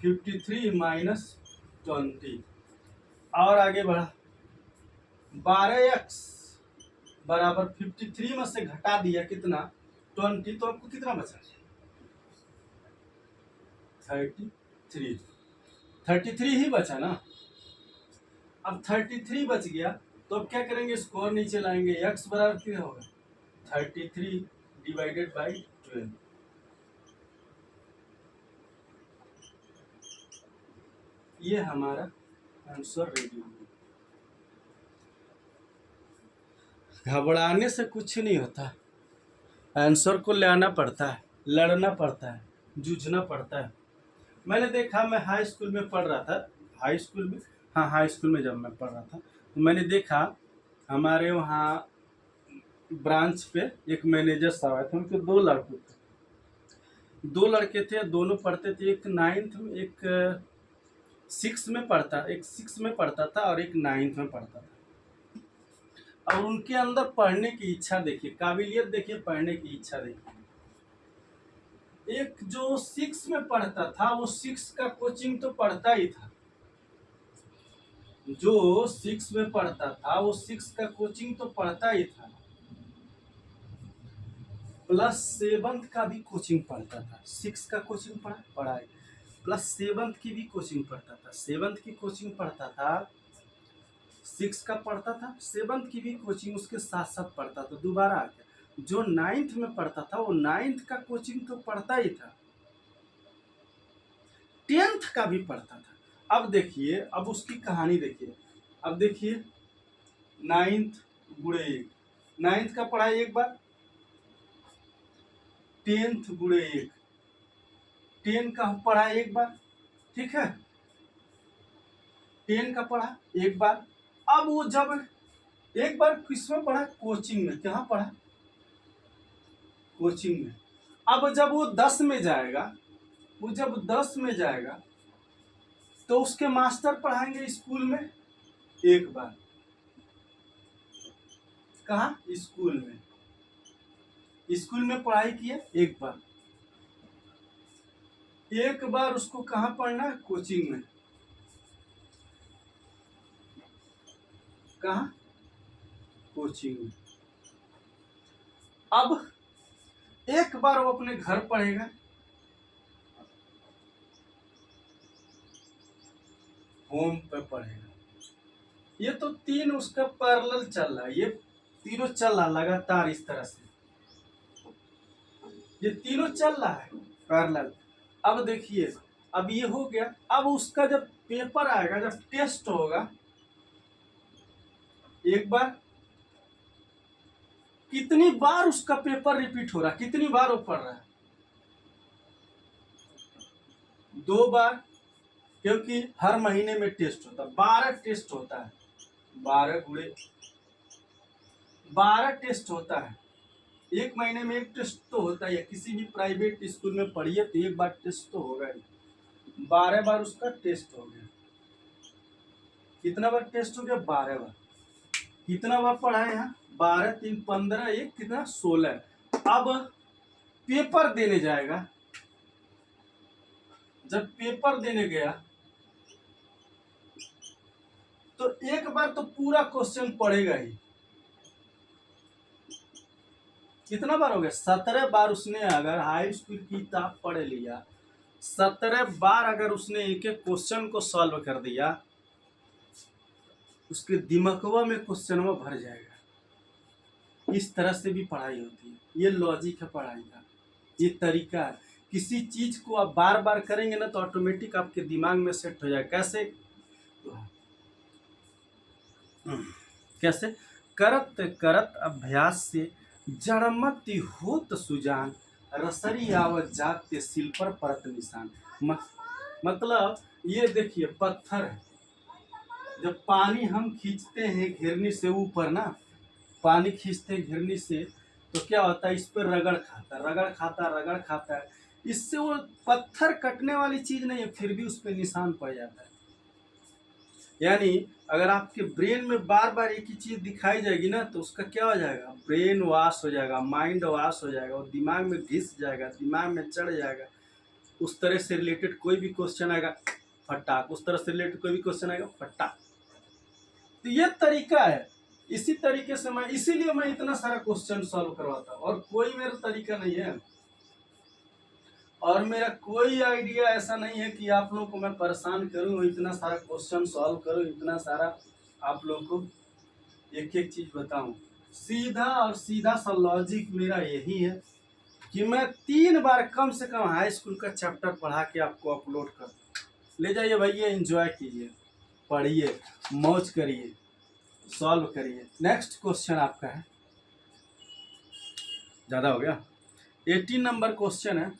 53 - 20। और आगे बढ़ा 12x बराबर 53 में से घटा दिया कितना 20 तो आपको कितना बचा 33 ही बचा ना। अब 33 बच गया तो अब क्या करेंगे, इसको और नीचे लाएंगे, x बराबर क्या होगा 33 / 12। ये हमारा आंसर रेडी हो गया। घबराने से कुछ नहीं होता, आंसर को लाना पड़ता है, लड़ना पड़ता है, जूझना पड़ता है। मैंने देखा, मैं हाई स्कूल में पढ़ रहा था, हाई स्कूल में, हाँ हाई स्कूल में जब मैं पढ़ रहा था तो मैंने देखा हमारे वहाँ ब्रांच पे एक मैनेजर साहब आए थे, उनके 2 लड़के थे, 2 लड़के थे, दोनों पढ़ते थे, एक 9th में, एक 6 में पढ़ता, एक 6 में पढ़ता था और एक 9th में पढ़ता था। और उनके अंदर पढ़ने की इच्छा देखिए, काबिलियत देखिए, पढ़ने की इच्छा देखिए। एक जो 6 में पढ़ता था वो 6 का कोचिंग तो पढ़ता ही था, जो 6 में पढ़ता था वो 6 का कोचिंग तो पढ़ता ही था, प्लस 7th का भी कोचिंग पढ़ता था। 6 का कोचिंग पढ़ाई प्लस 7th की भी कोचिंग पढ़ता था, 7th की कोचिंग पढ़ता था, 6 का पढ़ता था, 7th की भी कोचिंग उसके साथ साथ पढ़ता था। दोबारा आ गया, जो 9th में पढ़ता था वो 9th का कोचिंग तो पढ़ता ही था, 10th का भी पढ़ता था। अब देखिए, अब उसकी कहानी देखिए, अब देखिए 9th × 1, 9th का पढ़ाई एक बार, 10th × 1, 10 का पढ़ा एक बार, ठीक है 10 का पढ़ा एक बार। अब वो जब एक बार किसमें पढ़ा कोचिंग में, कहाँ पढ़ा कोचिंग में। अब जब वो 10 में जाएगा, वो जब 10 में जाएगा तो उसके मास्टर पढ़ाएंगे स्कूल में एक बार, कहाँ स्कूल में, स्कूल में पढ़ाई किए एक बार, एक बार उसको कहाँ पढ़ना है कोचिंग में, कहाँ कोचिंग में। अब एक बार वो अपने घर पढ़ेगा, होम पे पढ़ेगा। ये तो 3 उसका पैरेलल चल रहा है, ये तीनों चल रहा लगातार इस तरह से, ये तीनों चल रहा है पैरेलल। अब देखिए, अब ये हो गया, अब उसका जब पेपर आएगा, जब टेस्ट होगा, एक बार कितनी बार उसका पेपर रिपीट हो रहा है, कितनी बार वो पढ़ रहा है 2 बार, क्योंकि हर महीने में टेस्ट होता है, 12 टेस्ट होता है, 12 × 12 टेस्ट होता है। एक महीने में एक टेस्ट तो होता है, किसी भी प्राइवेट स्कूल में पढ़िए तो एक बार टेस्ट तो होगा ही, 12 बार उसका टेस्ट हो गया। कितना बार टेस्ट हो गया? 12 बार। कितना बार पढ़ा है यहाँ? 12 3 15 1 कितना 16। अब पेपर देने जाएगा, जब पेपर देने गया तो एक बार तो पूरा क्वेश्चन पढ़ेगा ही। कितना बार हो गया? 17 बार उसने अगर हाई स्कूल की किताब पढ़ लिया, 17 बार अगर उसने एक एक क्वेश्चन को सॉल्व कर दिया, उसके दिमागवा में क्वेश्चन में भर जाएगा। इस तरह से भी पढ़ाई होती है, ये लॉजिक है पढ़ाई का, ये तरीका है। किसी चीज को आप बार बार करेंगे ना तो ऑटोमेटिक आपके दिमाग में सेट हो जाएगा। कैसे? कैसे? करत करत अभ्यास से जड़मति होत सुजान, रसरी आवत जाते सिल पर परत निशान। मतलब ये देखिए, पत्थर है, जब पानी हम खींचते हैं घिरनी से ऊपर ना, पानी खींचते हैं घिरनी से तो क्या होता है, इस पर रगड़ खाता है, रगड़ खाता है, रगड़ खाता है। इससे वो पत्थर कटने वाली चीज नहीं है, फिर भी उस पर निशान पड़ जाता है। यानी अगर आपके ब्रेन में बार बार एक ही चीज दिखाई जाएगी ना तो उसका क्या हो जाएगा, ब्रेन वॉश हो जाएगा, माइंड वॉश हो जाएगा, और दिमाग में घिस जाएगा, दिमाग में चढ़ जाएगा। उस तरह से रिलेटेड कोई भी क्वेश्चन आएगा फटाक, उस तरह से रिलेटेड कोई भी क्वेश्चन आएगा फटाक। तो ये तरीका है। इसी तरीके से मैं, इसीलिए मैं इतना सारा क्वेश्चन सॉल्व करवाता हूँ, और कोई मेरा तरीका नहीं है, और मेरा कोई आइडिया ऐसा नहीं है कि आप लोगों को मैं परेशान करूं, इतना सारा क्वेश्चन सॉल्व करूं, इतना सारा आप लोगों को एक एक चीज बताऊं। सीधा और सीधा सा लॉजिक मेरा यही है कि मैं 3 बार कम से कम हाई स्कूल का चैप्टर पढ़ा के आपको अपलोड कर ले जाइए भैया, एंजॉय कीजिए, पढ़िए, मौज करिए, सॉल्व करिए। नेक्स्ट क्वेश्चन आपका है, ज़्यादा हो गया। 18 नंबर क्वेश्चन है,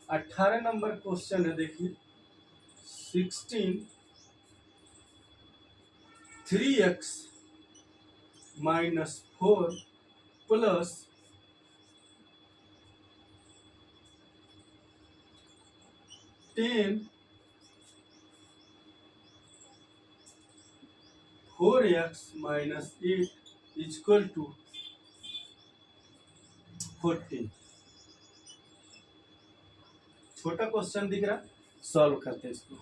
18 नंबर क्वेश्चन है। देखिए 16 3x minus 4 plus 10 4x minus 8 equal to 14। छोटा क्वेश्चन दिख रहा, सॉल्व करते हैं इसको।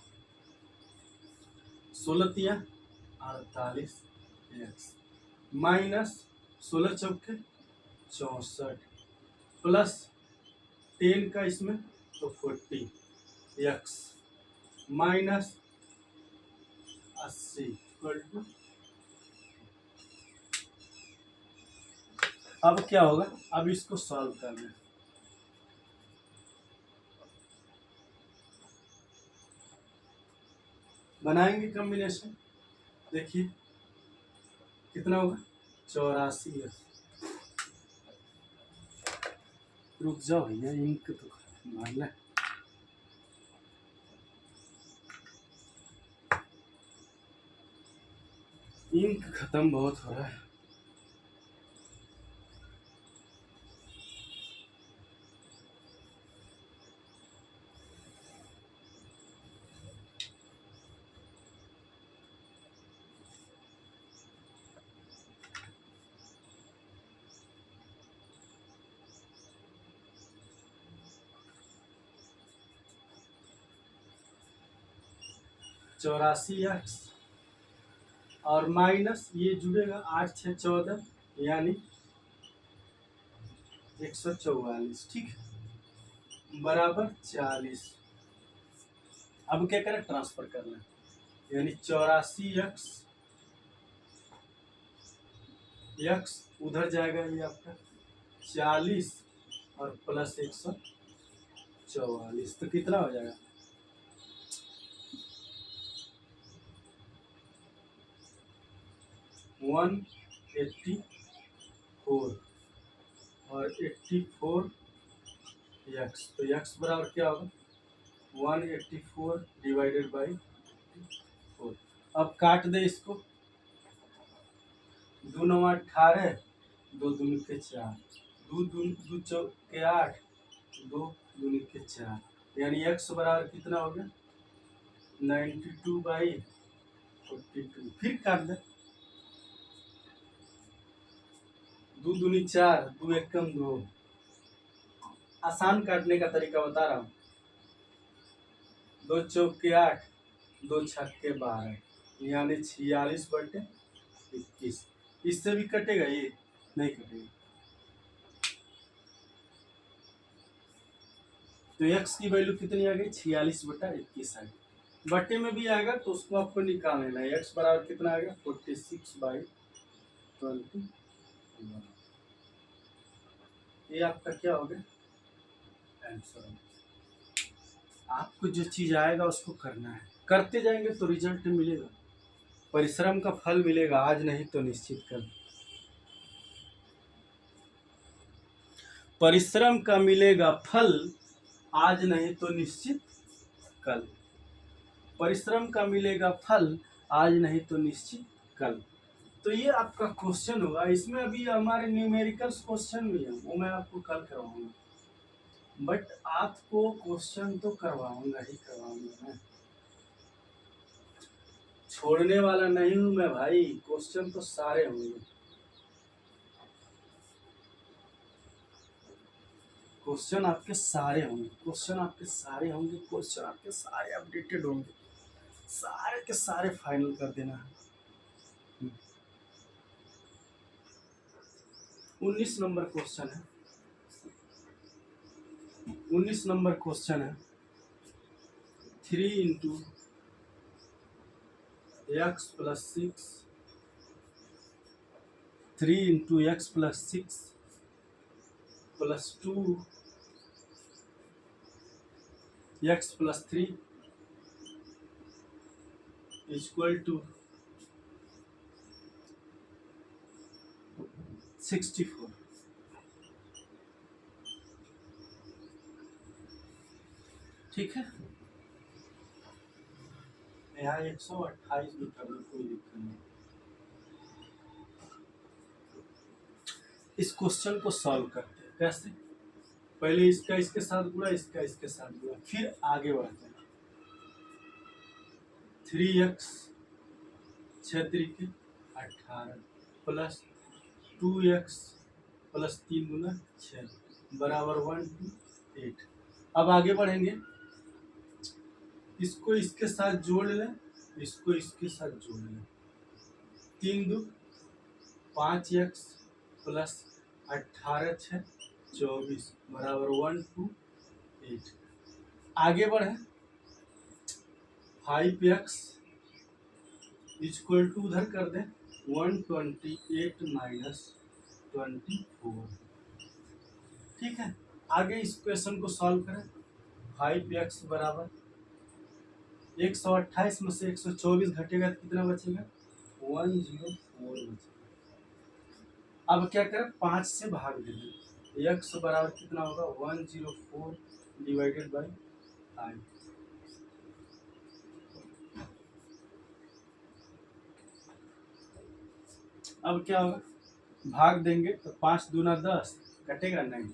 16 48 एक्स माइनस 16 चौके 64 प्लस 10 का इसमें तो 40 एक्स माइनस 80 इक्वल टू। अब क्या होगा, अब इसको सॉल्व करना है। बनाएंगे कॉम्बिनेशन, देखिए कितना होगा 84 है। रुक जाओ भैया, इंक तो मारना। इंक खत्म बहुत हो रहा है। चौरासी एक्स और माइनस ये जुड़ेगा 8 6 14 यानी 144, ठीक है, बराबर 40। अब क्या करें, ट्रांसफर करना है, यानी 84 एक्स उधर जाएगा, ये आपका 40 और प्लस 144 तो कितना हो जाएगा, 184 और 84 एक्स, तो एक्स बराबर क्या होगा 184 डिवाइडेड बाई 4। अब काट दे इसको, 2 9 18 दो दूनी के चार, दो चौके 8, दो दूनी के 4, यानी x बराबर कितना हो गया 92/42। फिर काट दे, दो दूनी 4, दो एकम 2। आसान काटने का तरीका बता रहा हूँ। दो चौके 8, दो छक्के 12, यानी 46/21। इससे भी कटेगा ये? नहीं कटेगा। तो x की वैल्यू कितनी आ गई 46/21 आ गई। बटे में भी आएगा तो उसको आपको निकाल लेना है। x बराबर कितना आ गया 46/20। ये आपका क्या हो गया आंसर। आपको जो चीज आएगा उसको करना है, करते जाएंगे तो रिजल्ट मिलेगा, परिश्रम का फल मिलेगा, आज नहीं तो निश्चित कल। परिश्रम का मिलेगा फल, आज नहीं तो निश्चित कल। परिश्रम का मिलेगा फल, आज नहीं तो निश्चित कल। तो ये आपका क्वेश्चन होगा। इसमें अभी हमारे न्यूमेरिकल्स क्वेश्चन भी है, वो मैं आपको कल करवाऊंगा, बट आपको क्वेश्चन तो करवाऊंगा ही करवाऊंगा मैं, छोड़ने वाला नहीं हूं मैं भाई। क्वेश्चन तो सारे होंगे, क्वेश्चन आपके सारे होंगे, क्वेश्चन आपके सारे होंगे, क्वेश्चन आपके सारे अपडेटेड होंगे, सारे के सारे फाइनल कर देना है। 19 नंबर क्वेश्चन है, 19 नंबर क्वेश्चन है। 3 into x plus 6, 3 into x plus 6 plus 2 x plus 3 equal to 64। ठीक है, यहाँ 128 भी कर लो, कोई दिक्कत नहीं। इस क्वेश्चन को सॉल्व करते हैं कैसे, पहले इसका इसके साथ गुणा, इसका इसके साथ गुणा, फिर आगे बढ़ते हैं। 3x 6 3 18 प्लस 2x प्लस 3 गुना 6 बराबर 128। अब आगे बढ़ेंगे, इसको इसके साथ जोड़ लें, इसको इसके साथ जोड़ लें। 3 2 5x प्लस 18 6 24 बराबर 128। आगे बढ़े, 5x इक्वल टू उधर कर दें 128 माइनस 24। ठीक है, आगे इस क्वेश्चन को सॉल्व करें। 5x बराबर 128 में से 124 घटेगा तो कितना बचेगा 104 बचेगा। अब क्या करें, 5 से भाग देंगे, x बराबर कितना होगा 104 डिवाइडेड बाई 5। अब क्या होगा, भाग देंगे तो 5 दूना 10, कटेगा नहीं,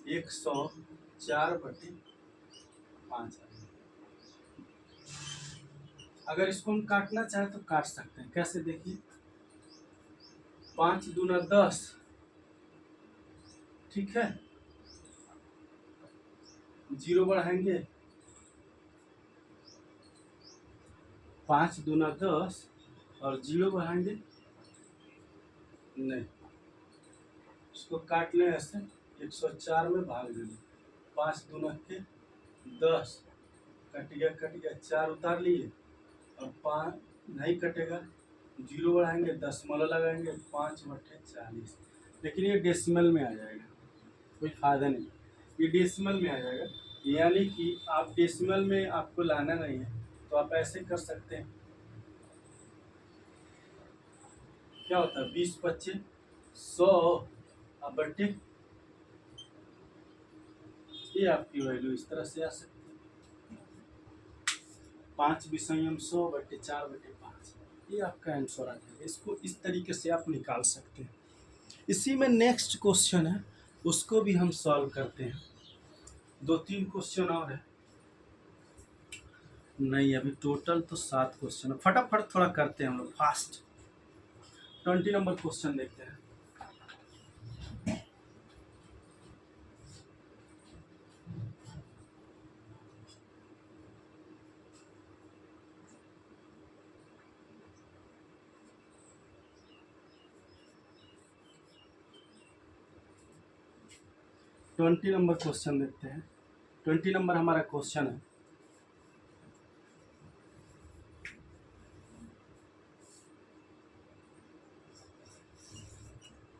104/5। अगर इसको हम काटना चाहें तो काट सकते हैं, कैसे देखिए, 5 दूना 10, ठीक है, 0 बढ़ाएंगे, 5 दूना 10 और 0 बढ़ाएंगे नहीं, इसको काट लें ऐसे, 104 में भाग देंगे, 5 दूना के 10, कट गया 4 उतार लिए, और 5 नहीं कटेगा, 0 बढ़ाएंगे, दशमलव लगाएंगे, 5/40। लेकिन ये डेसिमल में आ जाएगा, कोई फायदा नहीं, ये डेसिमल में आ जाएगा। यानी कि आप डेसिमल में आपको लाना नहीं है तो आप ऐसे कर सकते हैं, क्या होता है 20 25 100 बटे, ये आपकी वैल्यू इस तरह से आ सकती है 5/100/4/5, ये आपका आंसर आ जाएगा। इसको इस तरीके से आप निकाल सकते हैं। इसी में नेक्स्ट क्वेश्चन है, उसको भी हम सॉल्व करते हैं। 2-3 क्वेश्चन और है, नहीं अभी टोटल तो 7 क्वेश्चन है, फटाफट थोड़ा करते हैं हम लोग फास्ट। 20 नंबर क्वेश्चन देखते हैं। ट्वेंटी नंबर क्वेश्चन देखते हैं। 20 नंबर हमारा क्वेश्चन है,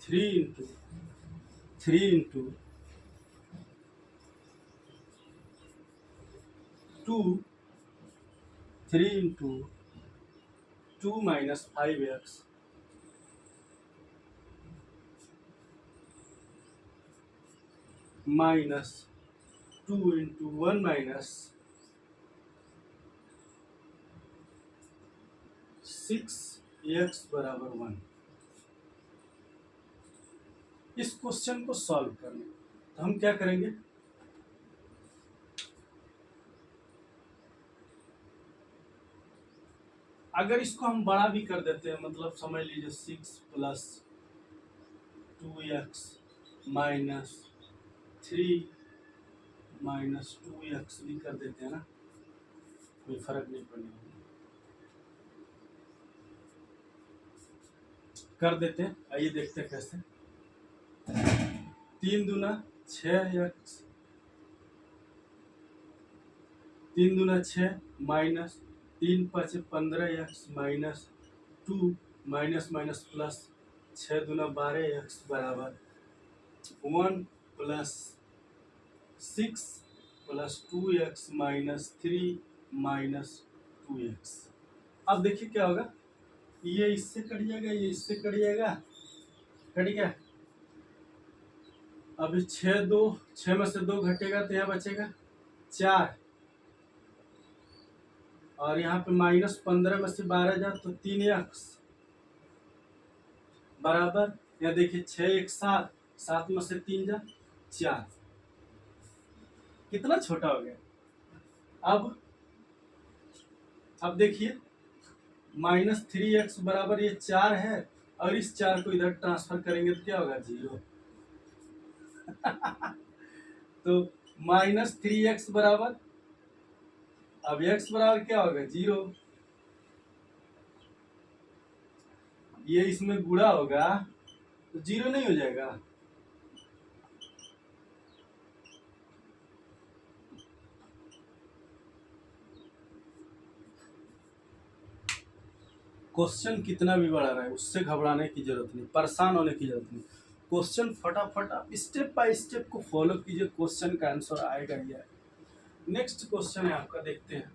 three into 2 3 into 2 minus 5x minus 2 into 1 minus 6x बराबर 1। इस क्वेश्चन को सॉल्व करने तो हम क्या करेंगे, अगर इसको हम बड़ा भी कर देते हैं, मतलब समझ लीजिए 6 plus 2x minus 3 minus 2x भी कर देते हैं ना, कोई फर्क नहीं पड़ने वाला, कर देते हैं। आइए देखते हैं कैसे। 3 दूना 6x, 3 दूना 6 minus 3 5 15x minus 2 minus minus plus 6 दूना 12x बराबर 1 plus 6 plus 2x minus 3 minus 2x। अब देखिए क्या होगा, ये इससे कट जाएगा, ये इससे कट जाएगा, कट गया। अभी 6 में से 2 घटेगा तो यहाँ बचेगा 4, और यहाँ पे माइनस 15 में से 12 जा तो 3x बराबर, यहाँ देखिए 6 1 7, 7 में से 3 जा 4, कितना छोटा हो गया। अब देखिए माइनस 3x बराबर ये 4 है, और इस 4 को इधर ट्रांसफर करेंगे तो क्या होगा 0। तो माइनस 3x बराबर, अब x बराबर क्या होगा 0, ये इसमें गुणा होगा तो 0 नहीं हो जाएगा। क्वेश्चन कितना भी बड़ा रहा है उससे घबराने की जरूरत नहीं, परेशान होने की जरूरत नहीं। क्वेश्चन फटाफट आप स्टेप बाय स्टेप को फॉलो कीजिए, क्वेश्चन का आंसर आएगा ही आएगा। नेक्स्ट क्वेश्चन है आपका, देखते हैं।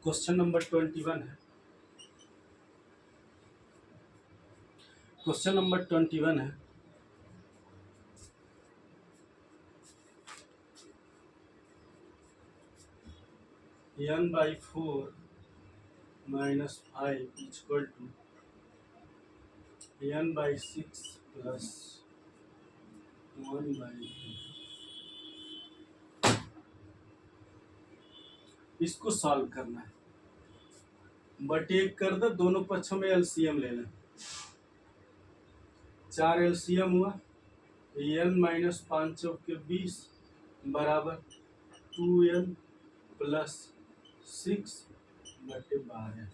क्वेश्चन नंबर 21 है। क्वेश्चन नंबर 21 है, n/4 minus 5 equal to n/6 plus 1/2। इसको सॉल्व करना है, बट एक कर दो, दोनों पक्षों में एलसीएम ले लें। 4 एलसीएम हुआ, n माइनस 5 चौक के 20 बराबर 2n प्लस 6/12।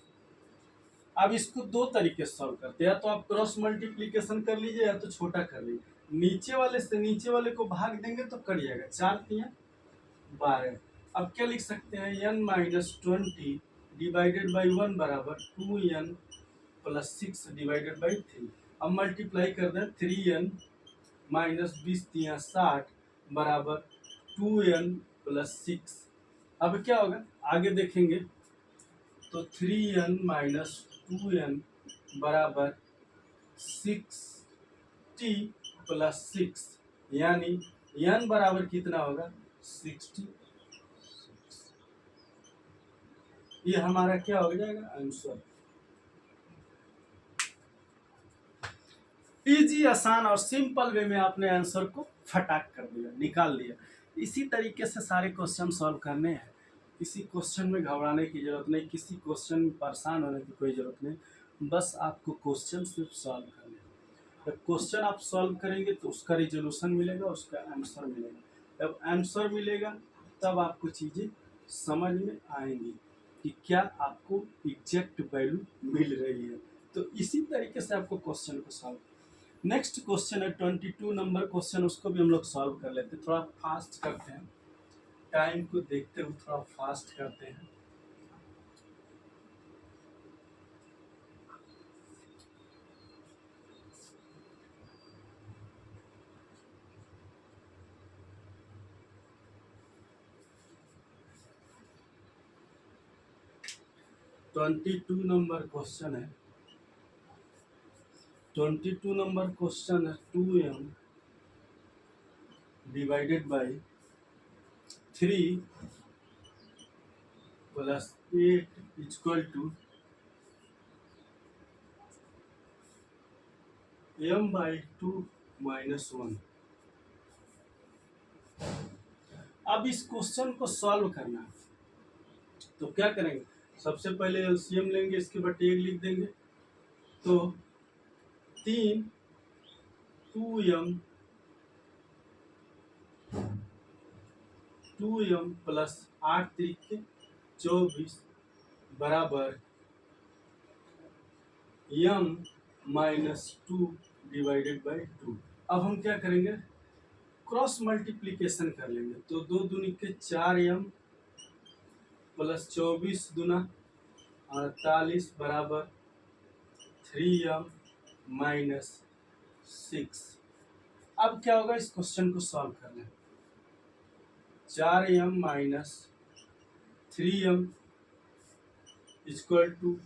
अब इसको दो तरीके से सॉल्व करते हैं, या तो आप क्रॉस मल्टीप्लीकेशन कर लीजिए या तो छोटा कर लीजिए। नीचे वाले से नीचे वाले को भाग देंगे तो कट जाएगा, 4 3 12। अब क्या लिख सकते हैं, n माइनस 20 डिवाइडेड बाई 1 बराबर 2n प्लस 6 डिवाइडेड बाई 3। अब मल्टीप्लाई कर दें, 3n माइनस 20 3 60 बराबर 2n प्लस 6। अब क्या होगा आगे देखेंगे, तो 3n माइनस 2n बराबर 60 प्लस 6, यानी n बराबर कितना होगा 60। ये हमारा क्या हो जाएगा आंसर। इजी, आसान और सिंपल वे में आपने आंसर को फटाक कर दिया, निकाल दिया। इसी तरीके से सारे क्वेश्चन सॉल्व करने हैं। किसी क्वेश्चन में घबराने की जरूरत नहीं, किसी क्वेश्चन में परेशान होने की कोई जरूरत नहीं, बस आपको क्वेश्चन सिर्फ सॉल्व करने हैं। जब क्वेश्चन आप सॉल्व करेंगे तो उसका रिजोल्यूशन मिलेगा, उसका आंसर मिलेगा। जब आंसर मिलेगा तब आपको चीज़ें समझ में आएंगी कि क्या आपको एग्जैक्ट वैल्यू मिल रही है। तो इसी तरीके से आपको क्वेश्चन को सॉल्व। नेक्स्ट क्वेश्चन है 22 नंबर क्वेश्चन, उसको भी हम लोग सॉल्व कर लेते हैं। थोड़ा फास्ट करते हैं, टाइम को देखते हुए थोड़ा फास्ट करते हैं। ट्वेंटी टू नंबर क्वेश्चन है। 22 नंबर क्वेश्चन है 2m divided by 3 plus 8 equal to m/2 minus 1। अब इस क्वेश्चन को सॉल्व करना है तो क्या करेंगे, सबसे पहले एलसीएम लेंगे, इसके बाद एक लिख देंगे। तो 3 2m प्लस 8 3 24 बराबर m-2 डिवाइडेड बाई 2। अब हम क्या करेंगे, क्रॉस मल्टीप्लीकेशन कर लेंगे। तो 2 दूनी के 4m प्लस 24 दूना 48 बराबर 3m माइनस 6। अब क्या होगा, इस क्वेश्चन को सॉल्व करना है। 4m minus 3m equal to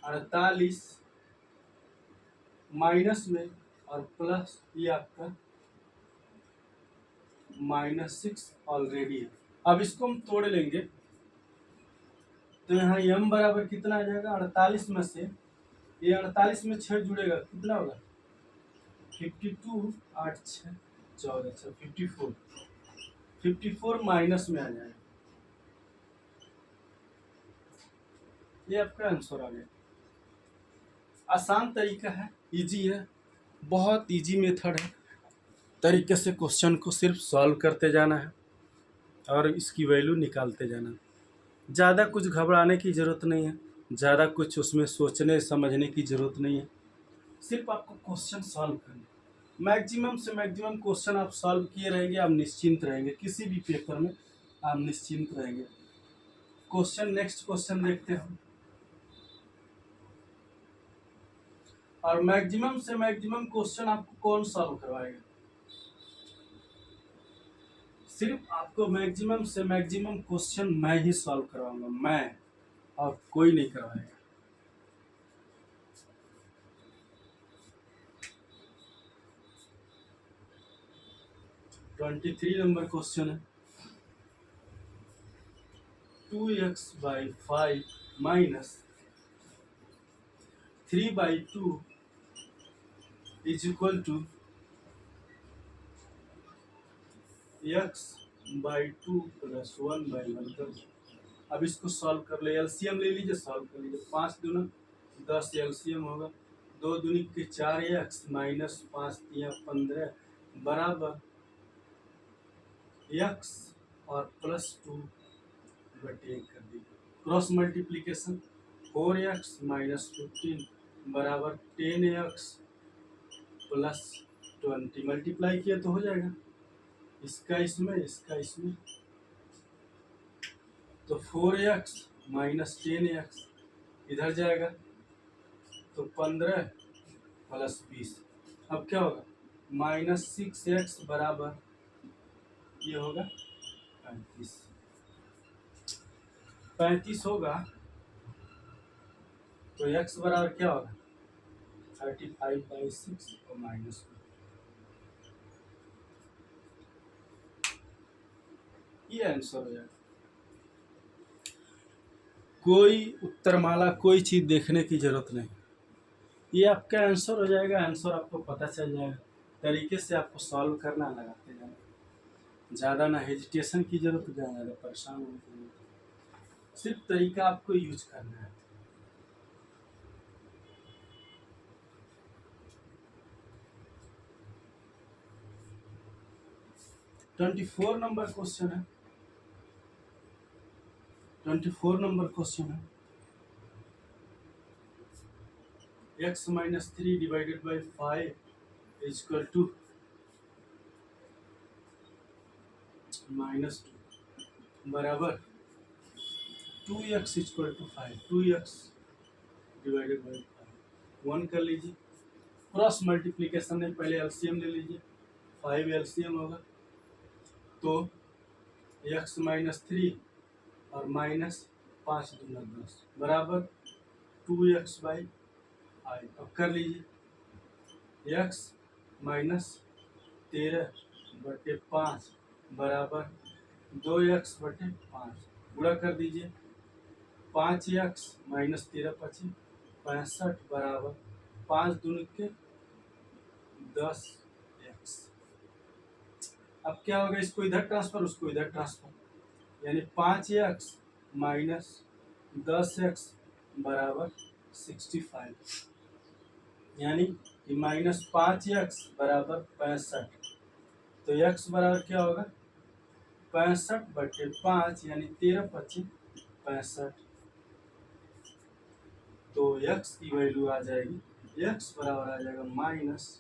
48 minus में और प्लस ये आपका -6 ऑलरेडी है। अब इसको हम तोड़ लेंगे तो यहाँ m बराबर कितना आ जाएगा, 48 में से ये 48 में 6 जुड़ेगा, कितना होगा 52, 8 6 14, 54, 54 माइनस में आ जाएगा। ये आपका आंसर आ गया। आसान तरीका है, इजी है, बहुत इजी मेथड है। तरीके से क्वेश्चन को सिर्फ सॉल्व करते जाना है और इसकी वैल्यू निकालते जाना है। ज़्यादा कुछ घबराने की ज़रूरत नहीं है, ज़्यादा कुछ उसमें सोचने समझने की ज़रूरत नहीं है, सिर्फ आपको क्वेश्चन सॉल्व करना। मैक्सिमम से मैक्सिमम क्वेश्चन आप सॉल्व किए रहेंगे, आप निश्चिंत रहेंगे, किसी भी पेपर में आप निश्चिंत रहेंगे। क्वेश्चन, नेक्स्ट क्वेश्चन देखते हैं। और मैक्सिमम से मैक्सिमम क्वेश्चन आपको कौन सॉल्व करवाएगा, सिर्फ आपको मैक्सिमम से मैक्सिमम क्वेश्चन मैं ही सॉल्व करवाऊंगा, मैं, और कोई नहीं करवाएगा। ट्वेंटी थ्री नंबर क्वेश्चन है 2x/5 minus 3/2 is equal to x/2 plus 1/1 कर दो। अब इसको सॉल्व कर ले, एलसीएम ले लीजिए, सॉल्व कर लीजिए। 5 दूना 10 एलसीएम होगा, 2 दूनी के 4x माइनस 5 3 15 बराबर x और प्लस 2 बटे 1 कर दीजिए। क्रॉस मल्टीप्लीकेशन 4x माइनस 15 बराबर 10x प्लस 20। मल्टीप्लाई किया तो हो जाएगा, इसका इसमें, इसका इसमें, तो 4x माइनस 10x इधर जाएगा तो 15 प्लस 20। अब क्या होगा, -6x बराबर ये होगा 35। 35 होगा तो x बराबर क्या होगा 35/6 और -1। ये आंसर हो जाएगा। कोई उत्तरमाला कोई चीज़ देखने की जरूरत नहीं, ये आपका आंसर हो जाएगा। आंसर आपको पता चल जाएगा, तरीके से आपको सॉल्व करना, लगाते जाना, ज़्यादा ना हेजिटेशन की जरूरत, ज़्यादा परेशान होने की जरूरत, सिर्फ तरीका आपको यूज करना है। ट्वेंटी फोर नंबर क्वेश्चन है। 24 नंबर क्वेश्चन है, x minus 3 divided by 5 is equal to -2 बराबर 2x equal to 5। 2x divided by 5 1 कर लीजिए, क्रॉस मल्टीप्लीकेशन है, पहले एलसीएम ले लीजिए, 5 एलसीएम होगा तो x माइनस 3 और माइनस 5 दूना 10 बराबर 2x बाई 5। अब कर लीजिए, x माइनस 13/5 बराबर 2x/5 गुणा कर दीजिए, 5x माइनस 13 65 बराबर 5 दूनी के 10x। अब क्या होगा, इसको इधर ट्रांसफर, उसको इधर ट्रांसफर, यानी 5x माइनस 10x बराबर 65, यानी कि -5x बराबर 65। तो x बराबर क्या होगा, 65/5 यानी 13×5 = 65। तो x की वैल्यू आ जाएगी, x बराबर आ जाएगा -3।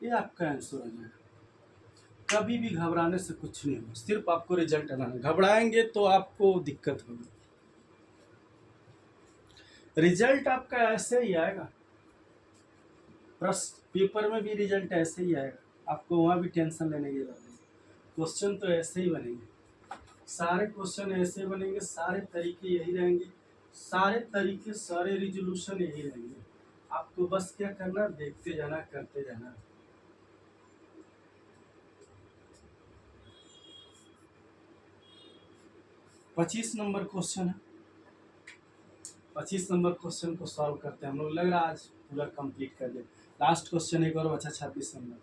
ये आपका आंसर हो जाएगा। कभी भी घबराने से कुछ नहीं होगा, सिर्फ आपको रिजल्ट आना है। घबराएंगे तो आपको दिक्कत होगी। रिजल्ट आपका ऐसे ही आएगा, प्रश्न पेपर में भी रिजल्ट ऐसे ही आएगा, आपको वहाँ भी टेंशन लेने की जरूरत नहीं। क्वेश्चन तो ऐसे ही बनेंगे, सारे क्वेश्चन ऐसे बनेंगे, सारे तरीके यही रहेंगे, सारे तरीके सारे रिजोल्यूशन यही रहेंगे। आपको बस क्या करना, देखते जाना, करते जाना। पच्चीस नंबर क्वेश्चन है, 25 नंबर क्वेश्चन को सॉल्व करते हैं हम लोग। लग रहा है आज पूरा कंप्लीट कर दे। लास्ट क्वेश्चन एक और बचा, 26 नंबर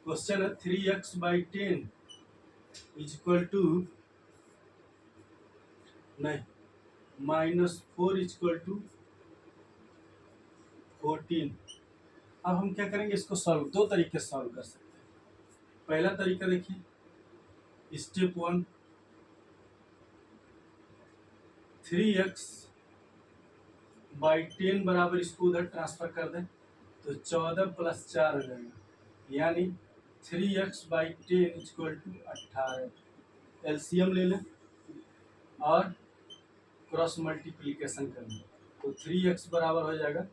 क्वेश्चन है। 3x/10 इज इक्वल टू नहीं -4 इज इक्वल टू 14। अब हम क्या करेंगे, इसको सॉल्व दो तरीके से सॉल्व कर सकते हैं। पहला तरीका देखिए, स्टेप 1, 3x/10 बराबर, इसको उधर ट्रांसफर कर दें तो 14 + 4 हो जाएगा, यानी 3x/10 इक्वल टू 18। एलसीएम ले लें और क्रॉस मल्टीप्लीकेशन कर लें तो 3x बराबर हो जाएगा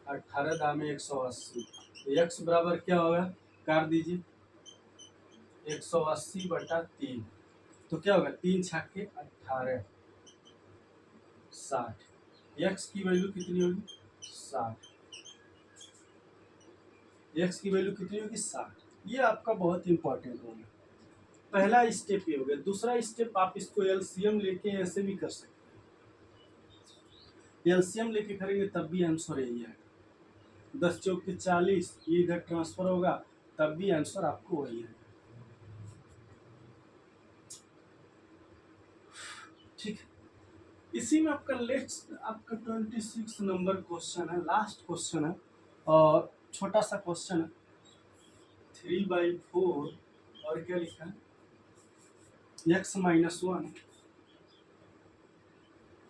18 दामे 180। तो x बराबर क्या होगा, काट दीजिए, 180/3। तो क्या होगा, 3 छक्के 18 60। x की वैल्यू कितनी होगी, 60। x की वैल्यू कितनी होगी, 60। ये आपका बहुत इंपॉर्टेंट होगा। पहला स्टेप ये हो गया। दूसरा स्टेप, आप इसको एलसीएम लेके ऐसे भी कर सकते हैं। एलसीएम लेके करेंगे तब भी आंसर यही आएगा। 10 चौक के 40, ये इधर ट्रांसफर होगा तब भी आंसर आपको वही आएगा। ठीक है, इसी में आपका नेक्स्ट आपका 26 नंबर क्वेश्चन है, लास्ट क्वेश्चन है और छोटा सा क्वेश्चन है। 3/4 और क्या लिखा है, x - 1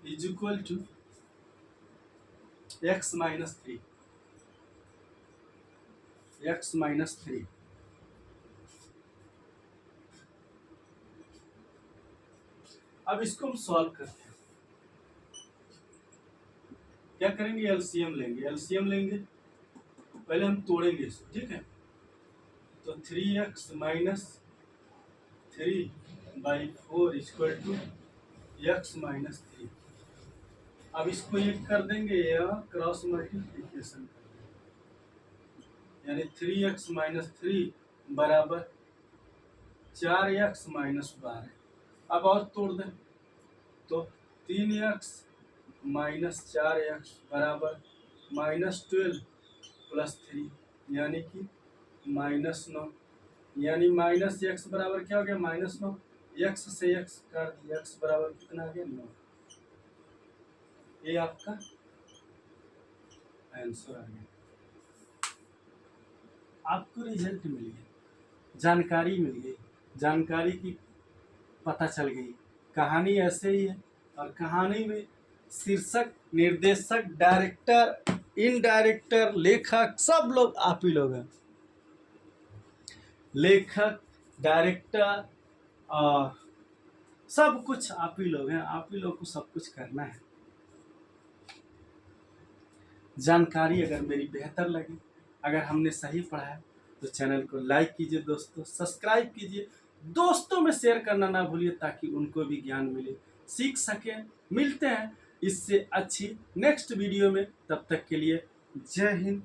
is equal to x - 3। x - 3 अब इसको हम सॉल्व करते हैं। क्या करेंगे, एलसीएम लेंगे। एलसीएम लेंगे, पहले हम तोड़ेंगे इसको, ठीक है। तो 3x - 3/4 इक्वल टू x - 3। अब इसको एक कर देंगे या क्रॉस मल्टीप्लीकेशन कर देंगे, यानी 3x - 3 बराबर 4x माइनस 12। अब और तोड़ दें तो 3x माइनस 4x बराबर -12 प्लस 3 यानी कि -9, यानी माइनस एक्स बराबर क्या हो गया -9। एक्स से एक्स काट दिया, एक्स बराबर कितना आ गया 9। ये आपका आंसर आ गया। आपको रिजल्ट मिल गया, जानकारी मिल गई, जानकारी की पता चल गई। कहानी ऐसे ही है, और कहानी में शीर्षक, निर्देशक, डायरेक्टर, इन डायरेक्टर, लेखक सब लोग आप ही लोग हैं। लेखक, डायरेक्टर और सब कुछ आप ही लोग हैं। आप ही लोग को सब कुछ करना है। जानकारी अगर मेरी बेहतर लगी, अगर हमने सही पढ़ाया तो चैनल को लाइक कीजिए दोस्तों, सब्सक्राइब कीजिए, दोस्तों में शेयर करना ना भूलिए ताकि उनको भी ज्ञान मिले, सीख सकें। मिलते हैं इससे अच्छी नेक्स्ट वीडियो में, तब तक के लिए जय हिंद।